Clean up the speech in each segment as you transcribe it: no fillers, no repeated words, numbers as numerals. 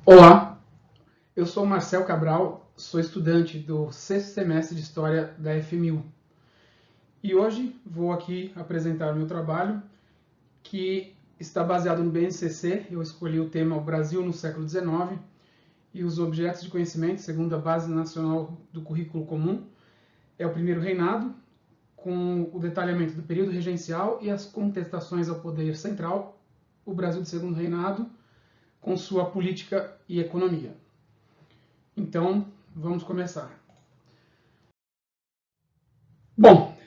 Olá, eu sou Marcel Cabral, sou estudante do sexto semestre de História da FMU e hoje vou aqui apresentar o meu trabalho que está baseado no BNCC. Eu escolhi o tema O Brasil no século XIX e os objetos de conhecimento segundo a Base Nacional do Currículo Comum. É o primeiro reinado, com o detalhamento do período regencial e as contestações ao poder central, o Brasil do segundo reinado, com sua política e economia. Então, vamos começar. Bom,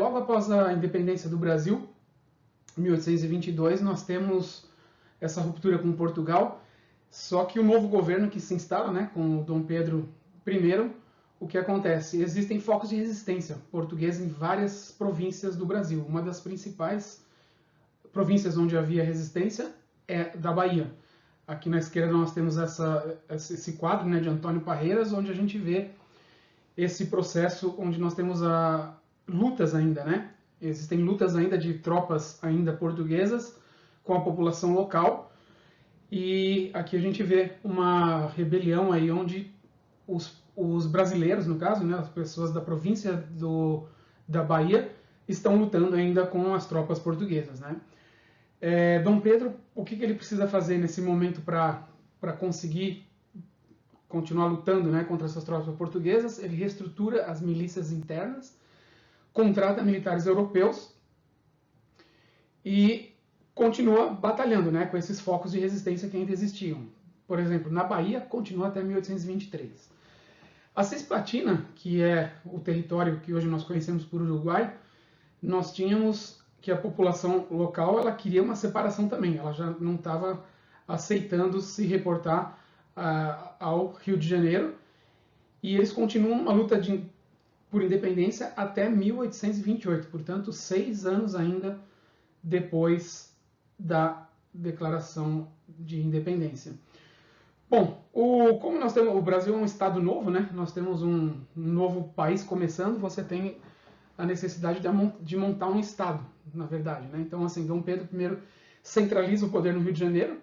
logo após a independência do Brasil, em 1822, nós temos essa ruptura com Portugal, só que o novo governo que se instala, né, com o Dom Pedro I, o que acontece? Existem focos de resistência portuguesa em várias províncias do Brasil. Uma das principais províncias onde havia resistência é da Bahia. Aqui na esquerda nós temos esse quadro, né, de Antônio Parreiras, onde a gente vê esse processo onde nós temos lutas ainda, né? Existem lutas ainda de tropas ainda portuguesas com a população local. E aqui a gente vê uma rebelião aí onde os brasileiros, no caso, né, as pessoas da província da Bahia, estão lutando ainda com as tropas portuguesas, né? Dom Pedro, o que ele precisa fazer nesse momento para conseguir continuar lutando, né, contra essas tropas portuguesas? Ele reestrutura as milícias internas, contrata militares europeus e continua batalhando, né, com esses focos de resistência que ainda existiam. Por exemplo, na Bahia, continua até 1823. A Cisplatina, que é o território que hoje nós conhecemos por Uruguai, nós tínhamos que a população local ela queria uma separação também. Ela já não estava aceitando se reportar ao Rio de Janeiro, e eles continuam uma luta por independência até 1828, portanto 6 anos ainda depois da declaração de independência. Bom, como nós temos, o Brasil é um estado novo, né? Nós temos um novo país começando, você tem a necessidade de montar um estado, na verdade, né? Então, assim, Dom Pedro I centraliza o poder no Rio de Janeiro,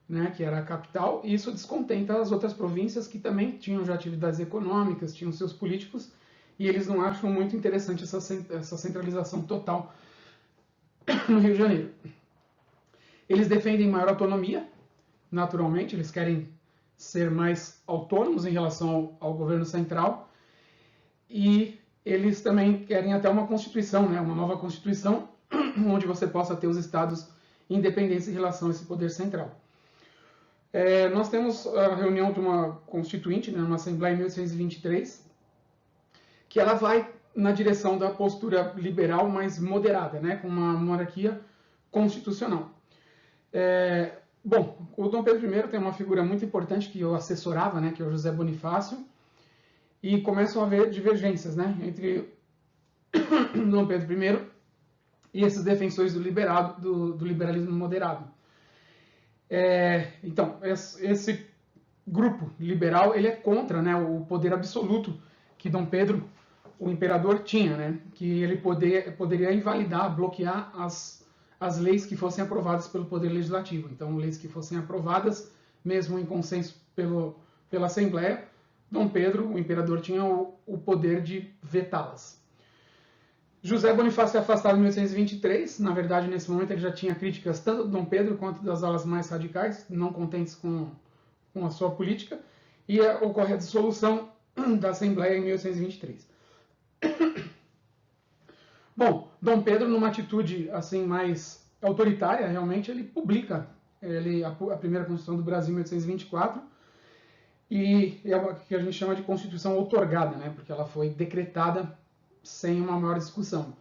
né, que era a capital, e isso descontenta as outras províncias que também tinham já atividades econômicas, tinham seus políticos, e eles não acham muito interessante essa centralização total no Rio de Janeiro. Eles defendem maior autonomia, naturalmente, eles querem ser mais autônomos em relação ao governo central, e eles também querem até uma constituição, né, uma nova constituição, onde você possa ter os estados independentes em relação a esse poder central. Nós temos a reunião de uma constituinte, né, uma Assembleia em 1823, que ela vai na direção da postura liberal mais moderada, né, com uma monarquia constitucional. Bom, o Dom Pedro I tem uma figura muito importante que eu assessorava, né, que é o José Bonifácio, e começam a haver divergências, né, entre Dom Pedro I e esses defensores do liberalismo moderado. Então, esse grupo liberal ele é contra, né, o poder absoluto que Dom Pedro, o imperador, tinha, né, que ele poderia invalidar, bloquear as leis que fossem aprovadas pelo poder legislativo. Então, leis que fossem aprovadas, mesmo em consenso pela Assembleia, Dom Pedro, o imperador, tinha o poder de vetá-las. José Bonifácio é afastado em 1823. Na verdade, nesse momento, ele já tinha críticas tanto do Dom Pedro quanto das alas mais radicais, não contentes com a sua política, e ocorre a dissolução da Assembleia em 1823. Bom, Dom Pedro, numa atitude assim mais autoritária, realmente, ele publica a primeira Constituição do Brasil em 1824, e é o que a gente chama de Constituição outorgada, né, porque ela foi decretada sem uma maior discussão.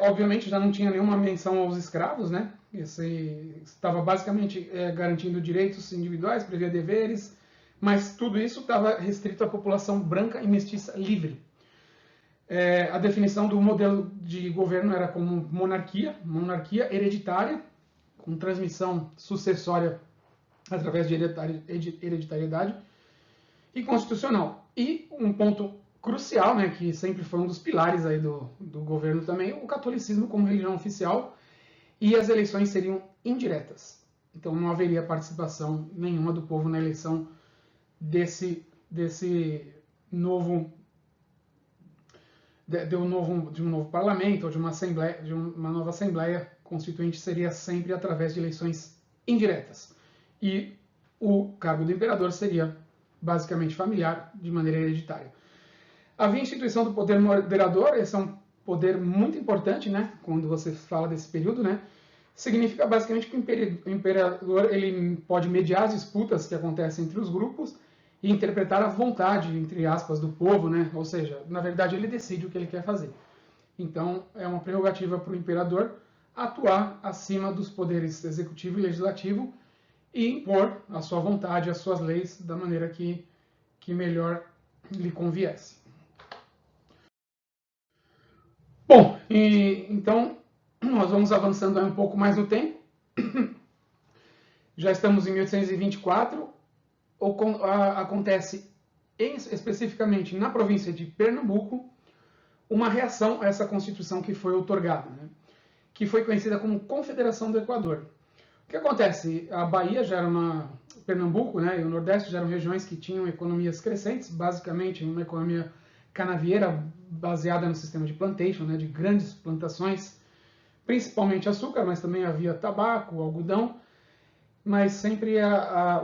Obviamente já não tinha nenhuma menção aos escravos, né? Estava basicamente garantindo direitos individuais, previa deveres, mas tudo isso estava restrito à população branca e mestiça livre. A definição do modelo de governo era como monarquia hereditária, com transmissão sucessória através de hereditariedade, e constitucional. E um ponto crucial, né, que sempre foi um dos pilares aí do governo também, o catolicismo como religião oficial, e as eleições seriam indiretas. Então não haveria participação nenhuma do povo na eleição de um novo parlamento ou de uma assembleia, de uma nova assembleia constituinte. Seria sempre através de eleições indiretas. E o cargo do imperador seria basicamente familiar, de maneira hereditária. Havia a instituição do poder moderador. Esse é um poder muito importante, né, quando você fala desse período, né? Significa basicamente que o imperador ele pode mediar as disputas que acontecem entre os grupos e interpretar a vontade, entre aspas, do povo, né? Ou seja, na verdade ele decide o que ele quer fazer. Então é uma prerrogativa para o imperador atuar acima dos poderes executivo e legislativo e impor a sua vontade, as suas leis da maneira que melhor lhe conviesse. Bom, então nós vamos avançando um pouco mais no tempo. Já estamos em 1824. Acontece especificamente na província de Pernambuco uma reação a essa Constituição que foi outorgada, né? Que foi conhecida como Confederação do Equador. O que acontece? A Bahia já era Pernambuco, né, e o Nordeste já eram regiões que tinham economias crescentes, basicamente uma economia canavieira baseada no sistema de plantation, né, de grandes plantações, principalmente açúcar, mas também havia tabaco, algodão, mas sempre a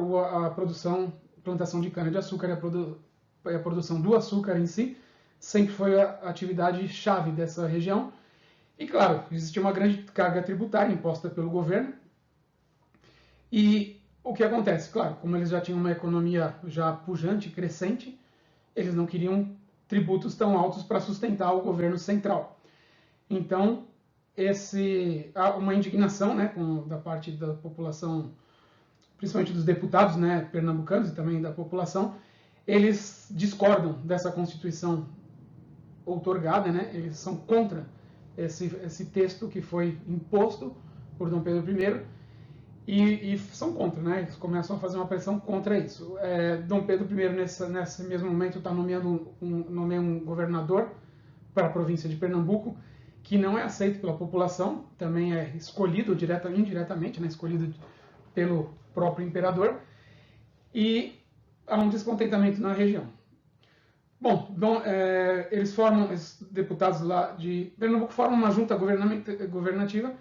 plantação de cana-de-açúcar e a produção do açúcar em si sempre foi a atividade chave dessa região. E claro, existia uma grande carga tributária imposta pelo governo. E o que acontece? Claro, como eles já tinham uma economia já pujante, crescente, eles não queriam tributos tão altos para sustentar o governo central. Então, há uma indignação, né, da parte da população, principalmente dos deputados, né, pernambucanos e também da população. Eles discordam dessa Constituição outorgada, né, eles são contra esse texto que foi imposto por Dom Pedro I, e são contra, né? Eles começam a fazer uma pressão contra isso. Dom Pedro I, nesse mesmo momento, está nomeando um governador para a província de Pernambuco, que não é aceito pela população, também é escolhido indiretamente, né? Escolhido pelo próprio imperador, e há um descontentamento na região. Bom, os deputados lá de Pernambuco formam uma junta governativa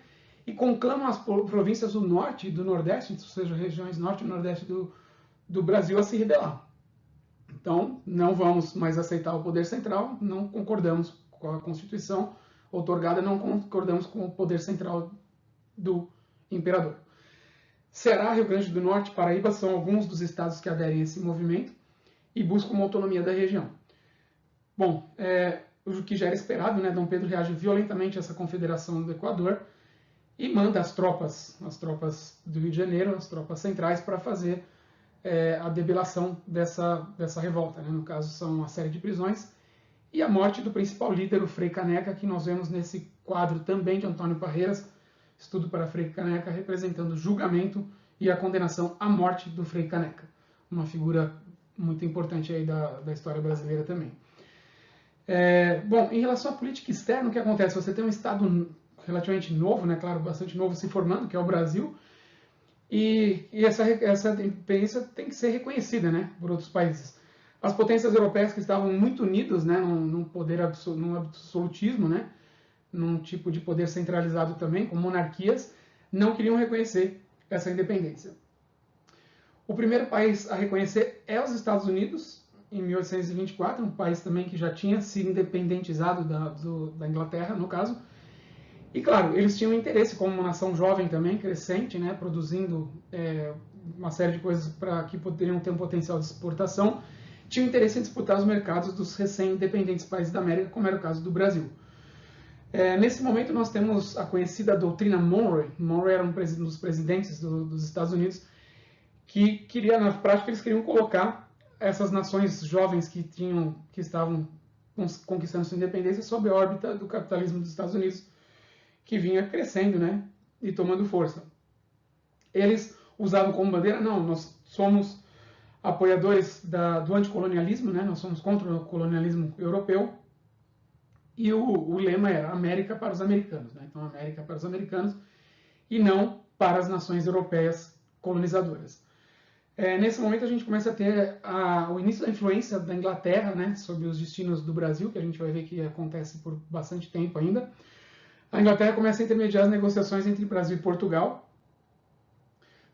e conclamam as províncias do norte e do nordeste, ou seja, regiões norte e nordeste do Brasil, a se rebelar. Então, não vamos mais aceitar o poder central, não concordamos com a Constituição outorgada, não concordamos com o poder central do imperador. Ceará, Rio Grande do Norte, Paraíba são alguns dos estados que aderem a esse movimento e buscam uma autonomia da região. Bom, o que já era esperado, né? Dom Pedro reage violentamente a essa confederação do Equador e manda as tropas do Rio de Janeiro, as tropas centrais, para fazer a debelação dessa revolta, né? No caso, são uma série de prisões e a morte do principal líder, o Frei Caneca, que nós vemos nesse quadro também de Antônio Parreiras, Estudo para Frei Caneca, representando o julgamento e a condenação à morte do Frei Caneca, uma figura muito importante aí da história brasileira também. Bom, em relação à política externa, o que acontece? Você tem um Estado relativamente novo, né, claro, bastante novo se formando, que é o Brasil, e essa independência tem que ser reconhecida, né, por outros países. As potências europeias que estavam muito unidas, né, num absolutismo, né, num tipo de poder centralizado também, com monarquias, não queriam reconhecer essa independência. O primeiro país a reconhecer é os Estados Unidos, em 1824, um país também que já tinha se independentizado da Inglaterra, no caso. E, claro, eles tinham interesse, como uma nação jovem também, crescente, né, produzindo uma série de coisas que poderiam ter um potencial de exportação, tinham interesse em disputar os mercados dos recém-independentes países da América, como era o caso do Brasil. Nesse momento, nós temos a conhecida doutrina Monroe. Monroe era um dos presidentes dos Estados Unidos, que na prática, eles queriam colocar essas nações jovens que estavam conquistando sua independência sob a órbita do capitalismo dos Estados Unidos, que vinha crescendo, né, e tomando força. Eles usavam como bandeira, não, nós somos apoiadores do anticolonialismo, né, nós somos contra o colonialismo europeu, e o lema era América para os americanos, né, então América para os americanos, e não para as nações europeias colonizadoras. Nesse momento a gente começa a ter o início da influência da Inglaterra, né, sobre os destinos do Brasil, que a gente vai ver que acontece por bastante tempo ainda. A Inglaterra começa a intermediar as negociações entre Brasil e Portugal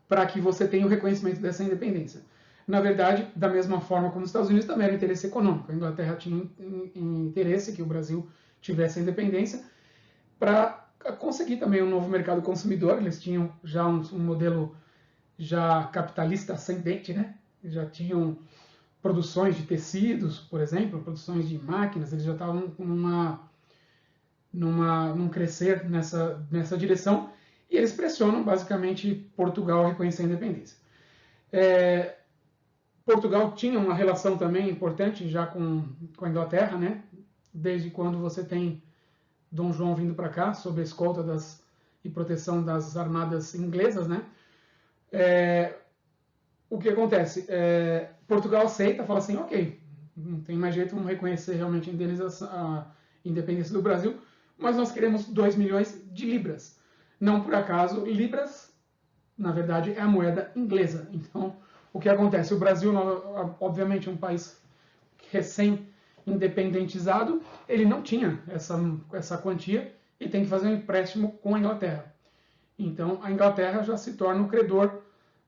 para que você tenha o reconhecimento dessa independência. Na verdade, da mesma forma como os Estados Unidos, também era interesse econômico. A Inglaterra tinha interesse que o Brasil tivesse a independência para conseguir também um novo mercado consumidor. Eles tinham já um modelo já capitalista ascendente, né? Já tinham produções de tecidos, por exemplo, produções de máquinas, eles já estavam num crescer nessa direção, e eles pressionam basicamente Portugal a reconhecer a independência. Portugal tinha uma relação também importante já com a Inglaterra, né? Desde quando você tem Dom João vindo para cá, sob a escolta e proteção das armadas inglesas, né? O que acontece? Portugal aceita, fala assim, ok, não tem mais jeito, vamos reconhecer realmente a independência do Brasil, mas nós queremos 2 milhões de libras. Não por acaso, libras, na verdade, é a moeda inglesa. Então, o que acontece? O Brasil, obviamente, é um país recém-independentizado, ele não tinha essa quantia e tem que fazer um empréstimo com a Inglaterra. Então, a Inglaterra já se torna o credor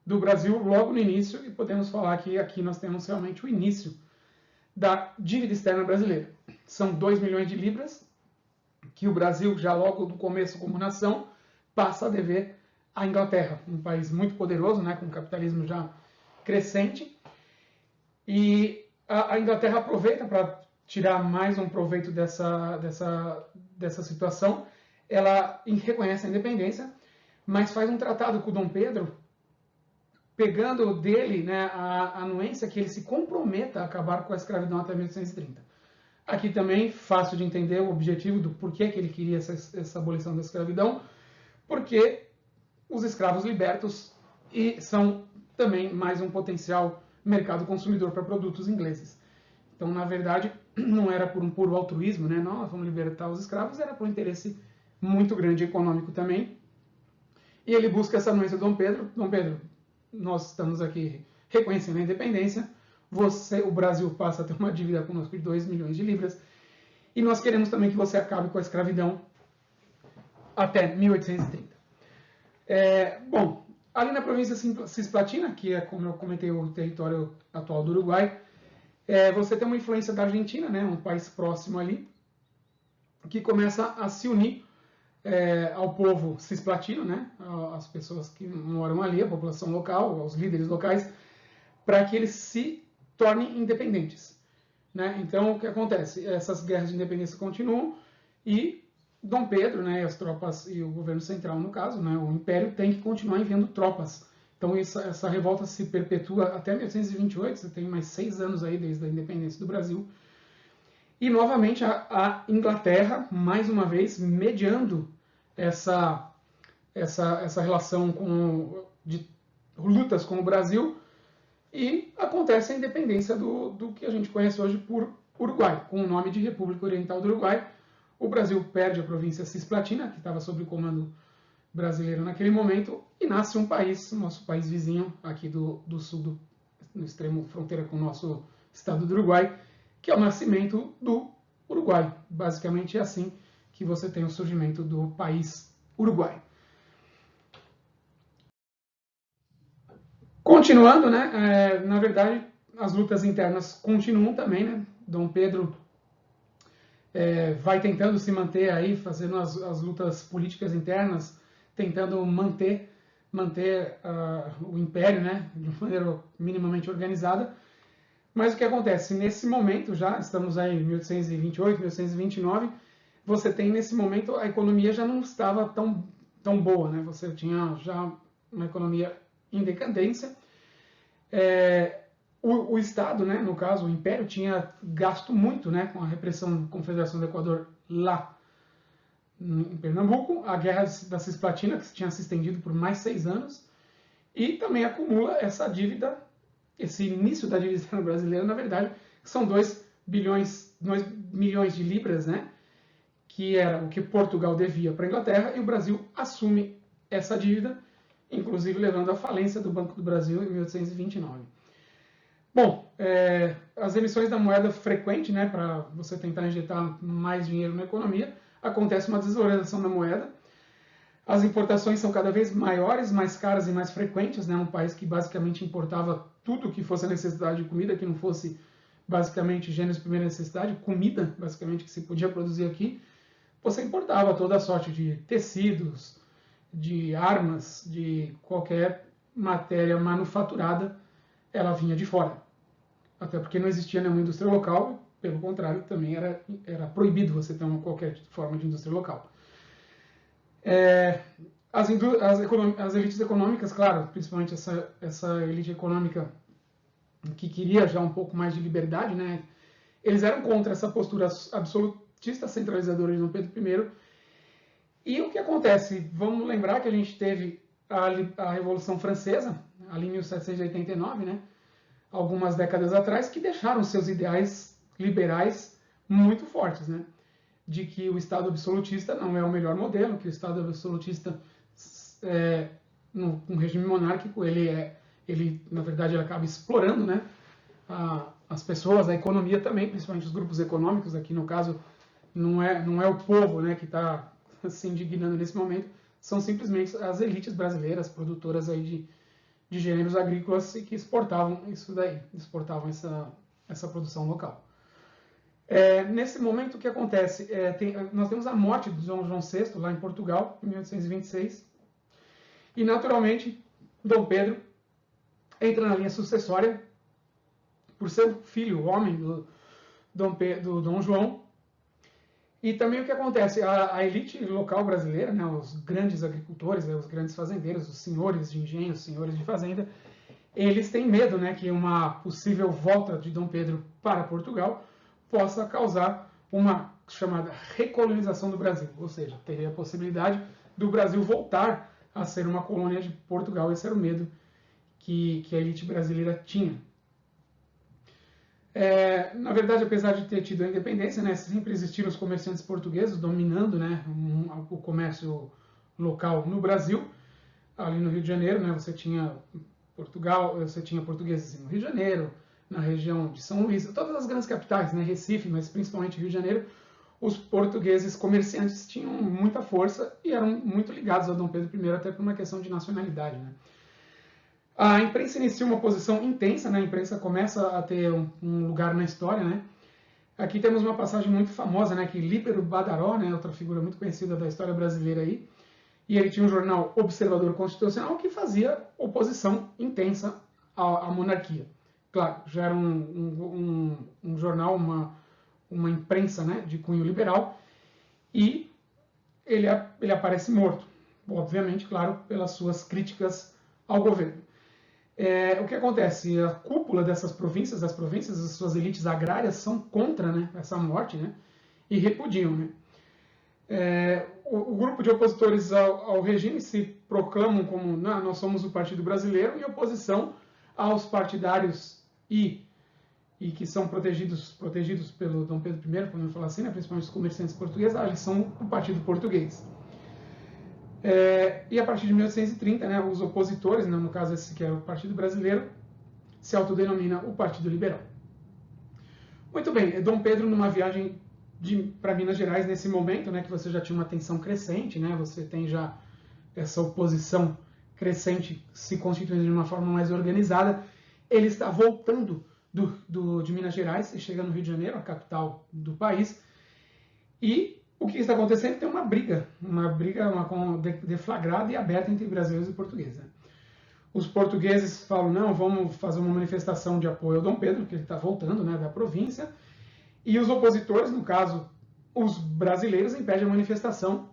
do Brasil logo no início, e podemos falar que aqui nós temos realmente o início da dívida externa brasileira. São 2 milhões de libras que o Brasil, já logo do começo como nação, passa a dever à Inglaterra, um país muito poderoso, né, com um capitalismo já crescente, e a Inglaterra aproveita para tirar mais um proveito dessa situação. Ela reconhece a independência, mas faz um tratado com o Dom Pedro, pegando dele, né, a anuência que ele se comprometa a acabar com a escravidão até 1830. Aqui também, fácil de entender o objetivo do porquê que ele queria essa abolição da escravidão, porque os escravos libertos são também mais um potencial mercado consumidor para produtos ingleses. Então, na verdade, não era por um puro altruísmo, né? Não, vamos libertar os escravos, era por um interesse muito grande econômico também. E ele busca essa anuência do Dom Pedro. Dom Pedro, nós estamos aqui reconhecendo a independência, o Brasil passa a ter uma dívida conosco de 2 milhões de libras, e nós queremos também que você acabe com a escravidão até 1830. Bom, ali na província Cisplatina, que é, como eu comentei, o território atual do Uruguai, você tem uma influência da Argentina, né, um país próximo ali, que começa a se unir ao povo cisplatino, né, às pessoas que moram ali, a população local, aos líderes locais, para que eles se tornem independentes. Né? Então, o que acontece? Essas guerras de independência continuam e Dom Pedro, né, as tropas e o governo central, no caso, né, o Império, tem que continuar enviando tropas. Então, essa revolta se perpetua até 1828, você tem mais 6 anos aí desde a independência do Brasil. E, novamente, a Inglaterra, mais uma vez, mediando essa relação de lutas com o Brasil, e acontece a independência do que a gente conhece hoje por Uruguai, com o nome de República Oriental do Uruguai. O Brasil perde a província Cisplatina, que estava sob o comando brasileiro naquele momento, e nasce um país, nosso país vizinho, aqui do sul, no extremo fronteira com o nosso estado do Uruguai, que é o nascimento do Uruguai. Basicamente é assim que você tem o surgimento do país Uruguai. Continuando, né, na verdade, as lutas internas continuam também, né? Dom Pedro vai tentando se manter aí, fazendo as lutas políticas internas, tentando manter o império, né, de uma maneira minimamente organizada. Mas o que acontece? Nesse momento, já estamos aí em 1828, 1829, você tem nesse momento a economia já não estava tão boa, né? Você tinha já uma economia em decadência. O Estado, né, no caso, o Império, tinha gasto muito, né, com a repressão da Confederação do Equador lá em Pernambuco, a Guerra da Cisplatina, que tinha se estendido por mais 6 anos, e também acumula essa dívida, esse início da dívida externa brasileira, na verdade, que são 2 milhões de libras, né, que era o que Portugal devia para a Inglaterra, e o Brasil assume essa dívida inclusive levando à falência do Banco do Brasil em 1829. Bom, as emissões da moeda frequente, né, para você tentar injetar mais dinheiro na economia, acontece uma desvalorização da moeda. As importações são cada vez maiores, mais caras e mais frequentes, né? Um país que basicamente importava tudo que fosse a necessidade de comida, que não fosse basicamente gêneros de primeira necessidade, comida, basicamente, que se podia produzir aqui. Você importava toda a sorte de tecidos, de armas, de qualquer matéria manufaturada, ela vinha de fora. Até porque não existia nenhuma indústria local, pelo contrário, também era proibido você ter qualquer forma de indústria local. As elites econômicas, claro, principalmente essa elite econômica que queria já um pouco mais de liberdade, né, eles eram contra essa postura absolutista centralizadora de Dom Pedro I. E o que acontece? Vamos lembrar que a gente teve a Revolução Francesa, ali em 1789, né, algumas décadas atrás, que deixaram seus ideais liberais muito fortes, né? De que o Estado absolutista não é o melhor modelo, que o Estado absolutista, num regime monárquico, ele na verdade, ele acaba explorando, né, as pessoas, a economia também, principalmente os grupos econômicos. Aqui no caso não é o povo, né, que está se indignando nesse momento, são simplesmente as elites brasileiras, produtoras aí de gêneros agrícolas, e que exportavam isso daí, exportavam essa produção local. Nesse momento, o que acontece? Nós temos a morte de Dom João VI, lá em Portugal, em 1826, e naturalmente Dom Pedro entra na linha sucessória por ser o filho, o homem do Dom João. E também o que acontece? A elite local brasileira, né, os grandes agricultores, os grandes fazendeiros, os senhores de engenho, os senhores de fazenda, eles têm medo, né, que uma possível volta de Dom Pedro para Portugal possa causar uma chamada recolonização do Brasil, ou seja, teria a possibilidade do Brasil voltar a ser uma colônia de Portugal. Esse era o medo que a elite brasileira tinha. Na verdade, apesar de ter tido a independência, né, sempre existiram os comerciantes portugueses dominando, né, o comércio local no Brasil. Ali no Rio de Janeiro, né, você tinha portugueses no Rio de Janeiro, na região de São Luís, todas as grandes capitais, né, Recife, mas principalmente Rio de Janeiro. Os portugueses comerciantes tinham muita força e eram muito ligados a Dom Pedro I, até por uma questão de nacionalidade, né. A imprensa inicia uma oposição intensa, né? A imprensa começa a ter um lugar na história, né? Aqui temos uma passagem muito famosa, né? Que Líbero Badaró, né? Outra figura muito conhecida da história brasileira aí, e ele tinha um jornal Observador Constitucional que fazia oposição intensa à monarquia. Claro, já era um jornal, uma imprensa, né? De cunho liberal, e ele aparece morto, obviamente, claro, pelas suas críticas ao governo. O que acontece? A cúpula dessas províncias, as suas elites agrárias, são contra, né, essa morte, né, e repudiam. Né. O grupo de opositores ao regime se proclamam como nós somos o Partido Brasileiro, em oposição aos partidários e que são protegidos pelo Dom Pedro I, podemos falar assim, né, principalmente os comerciantes portugueses, eles são o Partido Português. E a partir de 1830, né, os opositores, né, no caso esse que é o Partido Brasileiro, se autodenomina o Partido Liberal. Muito bem, Dom Pedro, numa viagem para Minas Gerais, nesse momento, né, que você já tinha uma tensão crescente, né, você tem já essa oposição crescente se constituindo de uma forma mais organizada, ele está voltando de Minas Gerais e chega no Rio de Janeiro, a capital do país, e o que está acontecendo? Tem uma briga deflagrada e aberta entre brasileiros e portugueses. Né? Os portugueses falam, não, vamos fazer uma manifestação de apoio ao Dom Pedro, que ele está voltando, né, da província, e os opositores, no caso, os brasileiros, impedem a manifestação,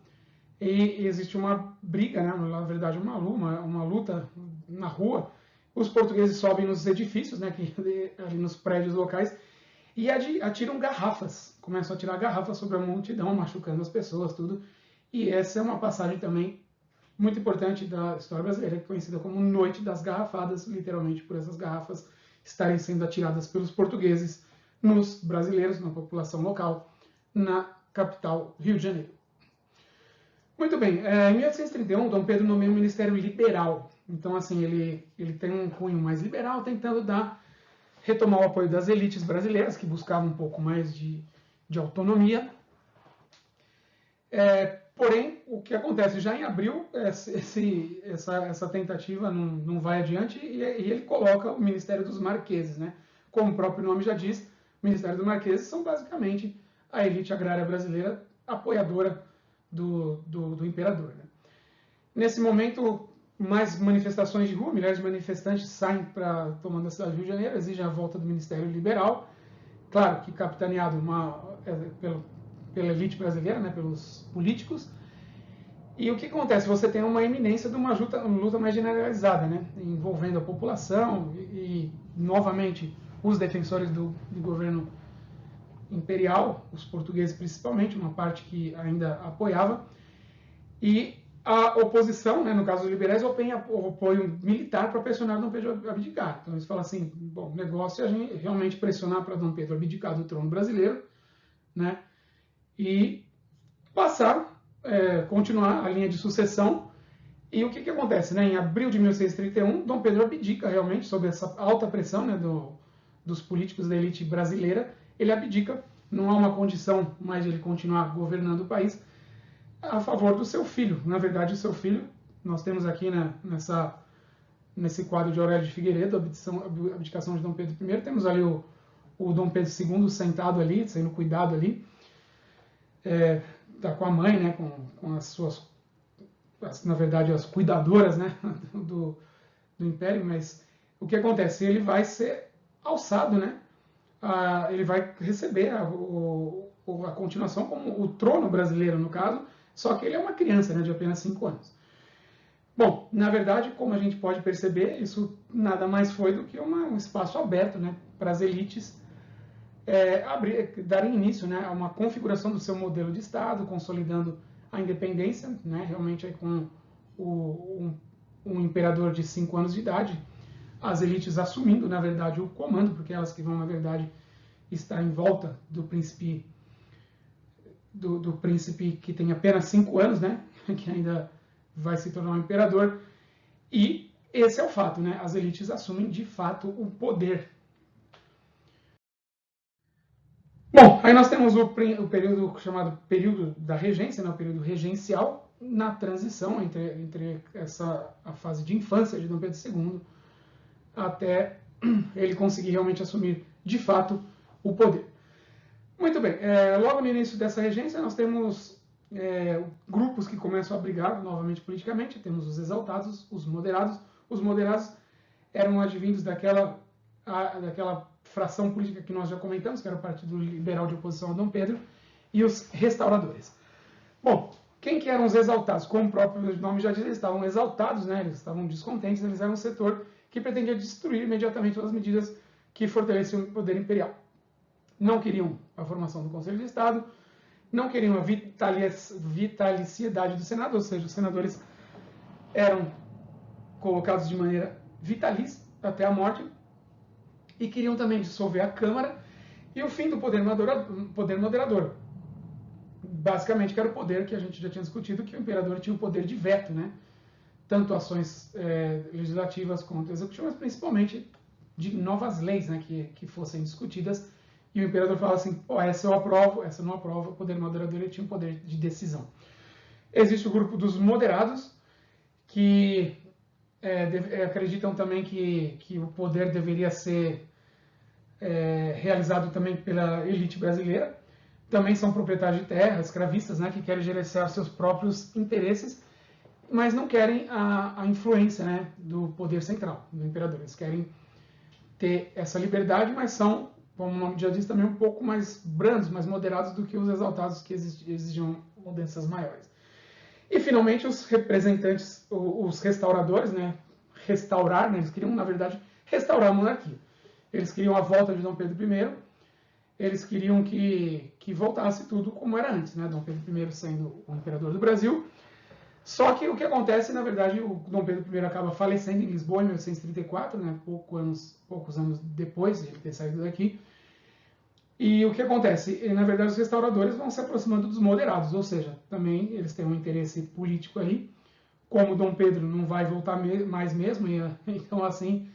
e existe uma briga, né, na verdade uma luta na rua. Os portugueses sobem nos edifícios, né, ali nos prédios locais, e atiram garrafas, começam a atirar garrafas sobre a multidão, machucando as pessoas, tudo. E essa é uma passagem também muito importante da história brasileira, conhecida como Noite das Garrafadas, literalmente por essas garrafas estarem sendo atiradas pelos portugueses nos brasileiros, na população local, na capital, Rio de Janeiro. Muito bem, em 1831, Dom Pedro nomeia um ministério liberal. Então, assim, ele tem um cunho mais liberal, tentando retomar o apoio das elites brasileiras, que buscavam um pouco mais de autonomia. Porém, o que acontece? Já em abril, essa tentativa não vai adiante e ele coloca o Ministério dos Marqueses, né? Como o próprio nome já diz, o Ministério dos Marqueses são basicamente a elite agrária brasileira apoiadora do imperador. Né? Nesse momento, mais manifestações de rua, milhares de manifestantes saem para tomando a cidade do Rio de Janeiro, exigem a volta do Ministério Liberal, claro que capitaneado pela elite brasileira, né, pelos políticos. E o que acontece? Você tem uma iminência de uma luta mais generalizada, né, envolvendo a população e novamente, os defensores do governo imperial, os portugueses principalmente, uma parte que ainda apoiava, e a oposição, né, no caso dos liberais, opõe apoio militar para pressionar Dom Pedro a abdicar. Então eles falam assim, bom, o negócio é a gente realmente pressionar para Dom Pedro abdicar do trono brasileiro, né, e continuar a linha de sucessão. E o que acontece? Né? Em abril de 1631, Dom Pedro abdica realmente, sob essa alta pressão, né, dos políticos da elite brasileira, ele abdica, não há uma condição mais de ele continuar governando o país, a favor do seu filho. Na verdade, o seu filho, nós temos aqui, né, nesse quadro de Aurélio de Figueiredo, a abdicação de Dom Pedro I, temos ali o Dom Pedro II sentado ali, sendo cuidado ali, tá com a mãe, né, com as suas, na verdade, as cuidadoras, né, do Império, mas o que acontece? Ele vai ser alçado, né, ele vai receber a continuação como o trono brasileiro, no caso, só que ele é uma criança, né, de apenas 5 anos. Bom, na verdade, como a gente pode perceber, isso nada mais foi do que um espaço aberto, né, para as elites darem início, né, a uma configuração do seu modelo de Estado, consolidando a independência, né, realmente aí com um imperador de 5 anos de idade, as elites assumindo, na verdade, o comando, porque elas que vão, na verdade, estar em volta do príncipe que tem apenas 5 anos, né, que ainda vai se tornar um imperador, e esse é o fato, né, as elites assumem, de fato, o poder. Bom, aí nós temos o período chamado período da regência, né, o período regencial, na transição entre a fase de infância de Dom Pedro II até ele conseguir realmente assumir, de fato, o poder. Muito bem, logo no início dessa regência nós temos grupos que começam a brigar novamente politicamente, temos os exaltados, os moderados. Os moderados eram advindos daquela fração política que nós já comentamos, que era o Partido Liberal de Oposição a Dom Pedro, e os restauradores. Bom, quem que eram os exaltados? Como o próprio nome já diz, eles estavam exaltados, né? Eles estavam descontentes, eles eram um setor que pretendia destruir imediatamente as medidas que fortaleciam o poder imperial. Não queriam a formação do Conselho de Estado, não queriam a vitalicidade do Senado, ou seja, os senadores eram colocados de maneira vitalícia até a morte, e queriam também dissolver a Câmara e o fim do poder moderador. Basicamente, que era o poder que a gente já tinha discutido, que o imperador tinha o poder de veto, né? Tanto ações legislativas quanto executivas, mas principalmente de novas leis, né, que fossem discutidas, e o imperador falava assim, essa eu aprovo, essa eu não aprovo, o poder moderador ele tinha um poder de decisão. Existe o grupo dos moderados, que acreditam também que o poder deveria ser realizado também pela elite brasileira. Também são proprietários de terra, escravistas, né, que querem gerenciar seus próprios interesses, mas não querem a influência, né, do poder central, do imperador. Eles querem ter essa liberdade, mas são, como o nome já diz, também um pouco mais brandos, mais moderados do que os exaltados que exigiam mudanças maiores. E, finalmente, os representantes, os restauradores, né, eles queriam, na verdade, restaurar a monarquia. Eles queriam a volta de Dom Pedro I, eles queriam que voltasse tudo como era antes, né, Dom Pedro I sendo o imperador do Brasil. Só que o que acontece, na verdade, o Dom Pedro I acaba falecendo em Lisboa em 1834, né, poucos anos depois de ele ter saído daqui. E o que acontece? Na verdade, os restauradores vão se aproximando dos moderados, ou seja, também eles têm um interesse político ali. Como Dom Pedro não vai voltar mais mesmo, então assim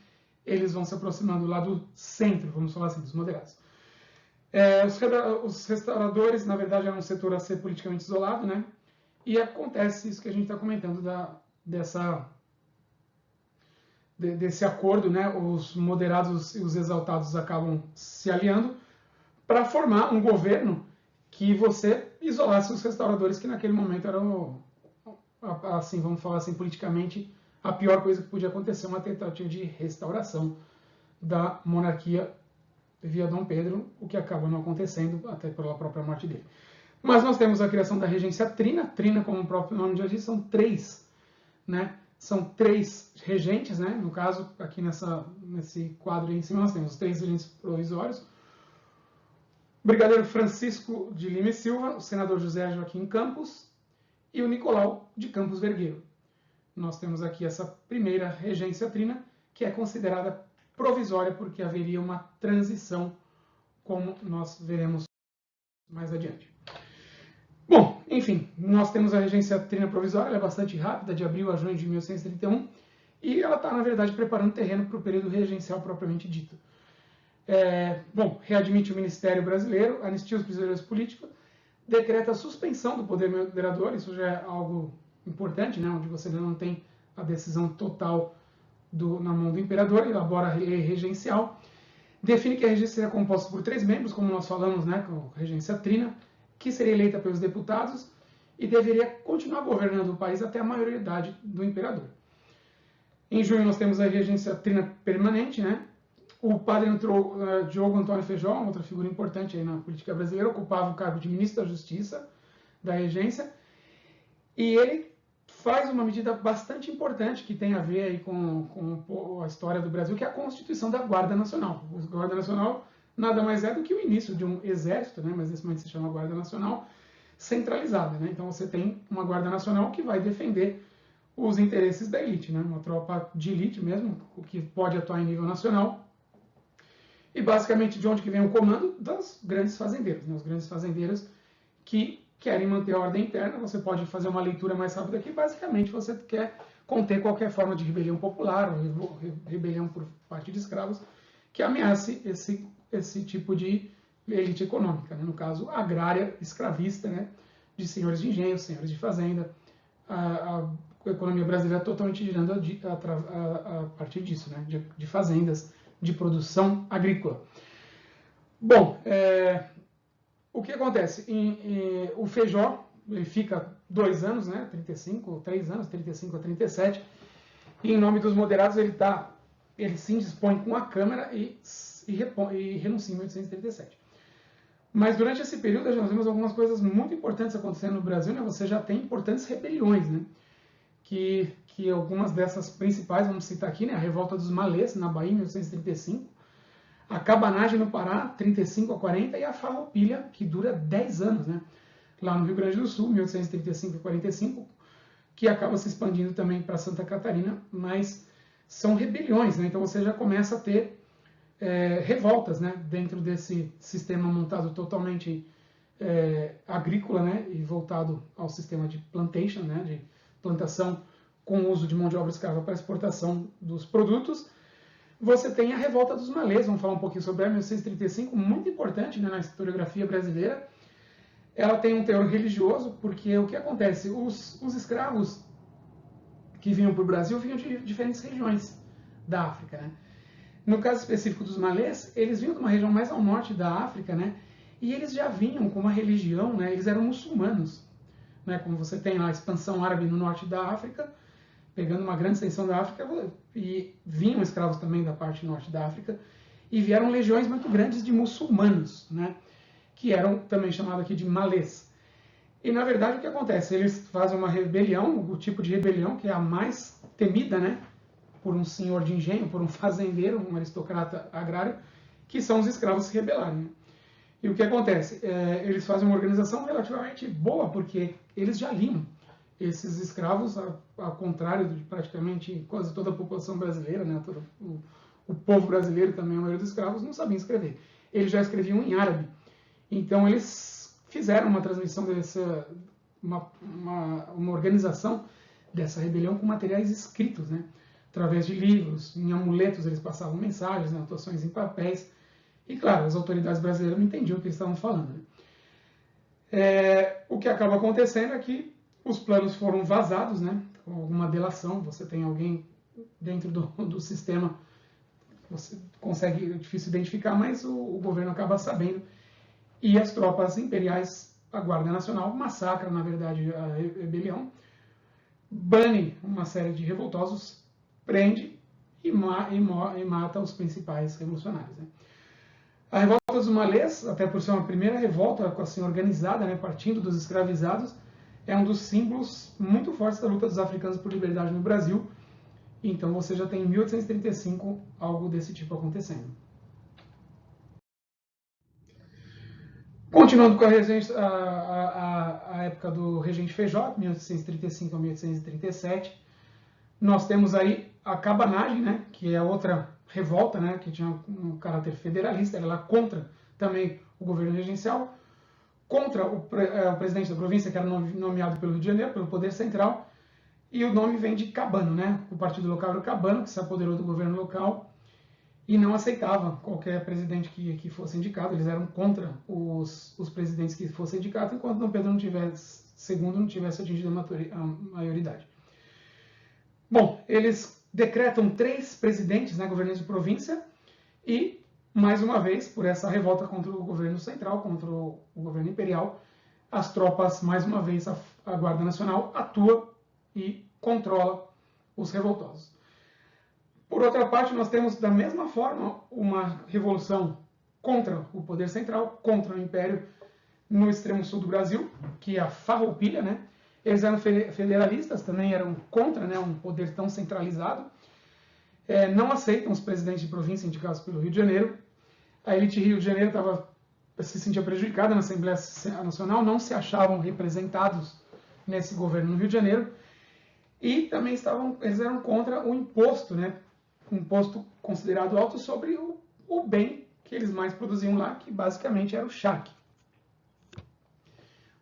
eles vão se aproximando lá do centro, vamos falar assim, dos moderados. Os restauradores, na verdade, eram um setor a ser politicamente isolado, né? E acontece isso que a gente está comentando desse acordo, né? Os moderados e os exaltados acabam se aliando para formar um governo que você isolasse os restauradores, que naquele momento eram, assim, vamos falar assim, politicamente, a pior coisa que podia acontecer, uma tentativa de restauração da monarquia via Dom Pedro, o que acaba não acontecendo, até pela própria morte dele. Mas nós temos a criação da regência trina. Trina, como o próprio nome já diz, são três, né? São três regentes, né? No caso, aqui nesse quadro aí em cima, nós temos os três regentes provisórios. O brigadeiro Francisco de Lima e Silva, o senador José Joaquim Campos e o Nicolau de Campos Vergueiro. Nós temos aqui essa primeira regência trina, que é considerada provisória, porque haveria uma transição, como nós veremos mais adiante. Bom, enfim, nós temos a regência trina provisória, ela é bastante rápida, de abril a junho de 1131, e ela está, na verdade, preparando terreno para o período regencial propriamente dito. Bom, readmite o Ministério Brasileiro, anistia os prisioneiros políticos, decreta a suspensão do poder moderador, isso já é algo importante, né, onde você não tem a decisão total na mão do imperador, elabora a lei regencial, define que a regência seria composta por 3 membros, como nós falamos, né, com a regência trina, que seria eleita pelos deputados e deveria continuar governando o país até a maioridade do imperador. Em junho nós temos a regência trina permanente, né? O padre entrou, Diogo Antônio Feijó, outra figura importante aí na política brasileira, ocupava o cargo de ministro da Justiça da regência, e ele faz uma medida bastante importante que tem a ver aí com a história do Brasil, que é a constituição da Guarda Nacional. A Guarda Nacional nada mais é do que o início de um exército, né, mas nesse momento se chama Guarda Nacional, centralizada. Né? Então você tem uma Guarda Nacional que vai defender os interesses da elite, né? Uma tropa de elite mesmo, que pode atuar em nível nacional. E basicamente de onde que vem o comando? Dos grandes fazendeiros. Né? Os grandes fazendeiros que querem manter a ordem interna. Você pode fazer uma leitura mais rápida aqui. Basicamente você quer conter qualquer forma de rebelião popular ou rebelião por parte de escravos que ameace esse tipo de elite econômica, né? No caso agrária, escravista, né? De senhores de engenho, senhores de fazenda. A economia brasileira é totalmente girando a partir disso, né? De fazendas, de produção agrícola. Bom, o que acontece? O Feijó ele fica 2 anos, né? 3 anos, 35 a 37, e em nome dos moderados ele se indispõe com a Câmara e renuncia em 1837. Mas durante esse período nós vemos algumas coisas muito importantes acontecendo no Brasil, né? Você já tem importantes rebeliões, né? Que algumas dessas principais, vamos citar aqui, né? A Revolta dos Malês, na Bahia, em 1835, a Cabanagem no Pará, 35 a 40, e a Farroupilha, que dura 10 anos, né? Lá no Rio Grande do Sul, 1835 a 45, que acaba se expandindo também para Santa Catarina, mas são rebeliões, né? Então você já começa a ter revoltas, né? Dentro desse sistema montado totalmente agrícola, né? E voltado ao sistema de plantation, né? De plantação com o uso de mão de obra escrava para exportação dos produtos. Você tem a Revolta dos Malês, vamos falar um pouquinho sobre ela, 1835, muito importante, né, na historiografia brasileira. Ela tem um teor religioso, porque o que acontece? Os escravos que vinham para o Brasil vinham de diferentes regiões da África, né? No caso específico dos malês, eles vinham de uma região mais ao norte da África, né? E eles já vinham com uma religião, né? Eles eram muçulmanos, né? Como você tem lá a expansão árabe no norte da África, pegando uma grande extensão da África, e vinham escravos também da parte norte da África, e vieram legiões muito grandes de muçulmanos, né? Que eram também chamados aqui de malês. E na verdade o que acontece? Eles fazem uma rebelião, o tipo de rebelião que é a mais temida, né? Por um senhor de engenho, por um fazendeiro, um aristocrata agrário, que são os escravos se rebelarem. Né? E o que acontece? Eles fazem uma organização relativamente boa, porque eles já liam esses escravos, ao contrário de praticamente quase toda a população brasileira, né? Todo o povo brasileiro também, a maioria dos escravos, não sabia escrever. eles já escreviam em árabe. Então eles fizeram uma transmissão uma organização dessa rebelião com materiais escritos, né? Através de livros, em amuletos eles passavam mensagens, anotações em papéis. E claro, as autoridades brasileiras não entendiam o que eles estavam falando, né? O que acaba acontecendo é que os planos foram vazados, né? Com alguma delação, você tem alguém dentro do sistema, você consegue, é difícil identificar, mas o governo acaba sabendo. E as tropas imperiais, a Guarda Nacional, massacram, na verdade, a rebelião, bane uma série de revoltosos, prende e mata os principais revolucionários, né? A revolta dos malês, até por ser uma primeira revolta assim, organizada, né, partindo dos escravizados, é um dos símbolos muito fortes da luta dos africanos por liberdade no Brasil. Então você já tem em 1835 algo desse tipo acontecendo. Continuando com a época do regente Feijó, 1835 a 1837, nós temos aí a cabanagem, né, que é outra revolta, né, que tinha um caráter federalista, ela contra também o governo regencial, contra o presidente da província, que era nomeado pelo Rio de Janeiro, pelo Poder Central, e o nome vem de Cabano, né? O partido local era o Cabano, que se apoderou do governo local e não aceitava qualquer presidente que fosse indicado. Eles eram contra os presidentes que fossem indicados, enquanto Dom Pedro II não tivesse atingido a maioridade. Bom, eles decretam 3 presidentes, né, governantes de província, e, mais uma vez, por essa revolta contra o governo central, contra o governo imperial, as tropas, mais uma vez, a Guarda Nacional atua e controla os revoltosos. Por outra parte, nós temos, da mesma forma, uma revolução contra o poder central, contra o império, no extremo sul do Brasil, que é a Farroupilha, né? Eles eram federalistas, também eram contra, né, um poder tão centralizado. Não aceitam os presidentes de província indicados pelo Rio de Janeiro. A elite Rio de Janeiro se sentia prejudicada na Assembleia Nacional, não se achavam representados nesse governo no Rio de Janeiro. E também eles eram contra o imposto, né? Um imposto considerado alto sobre o bem que eles mais produziam lá, que basicamente era o charque.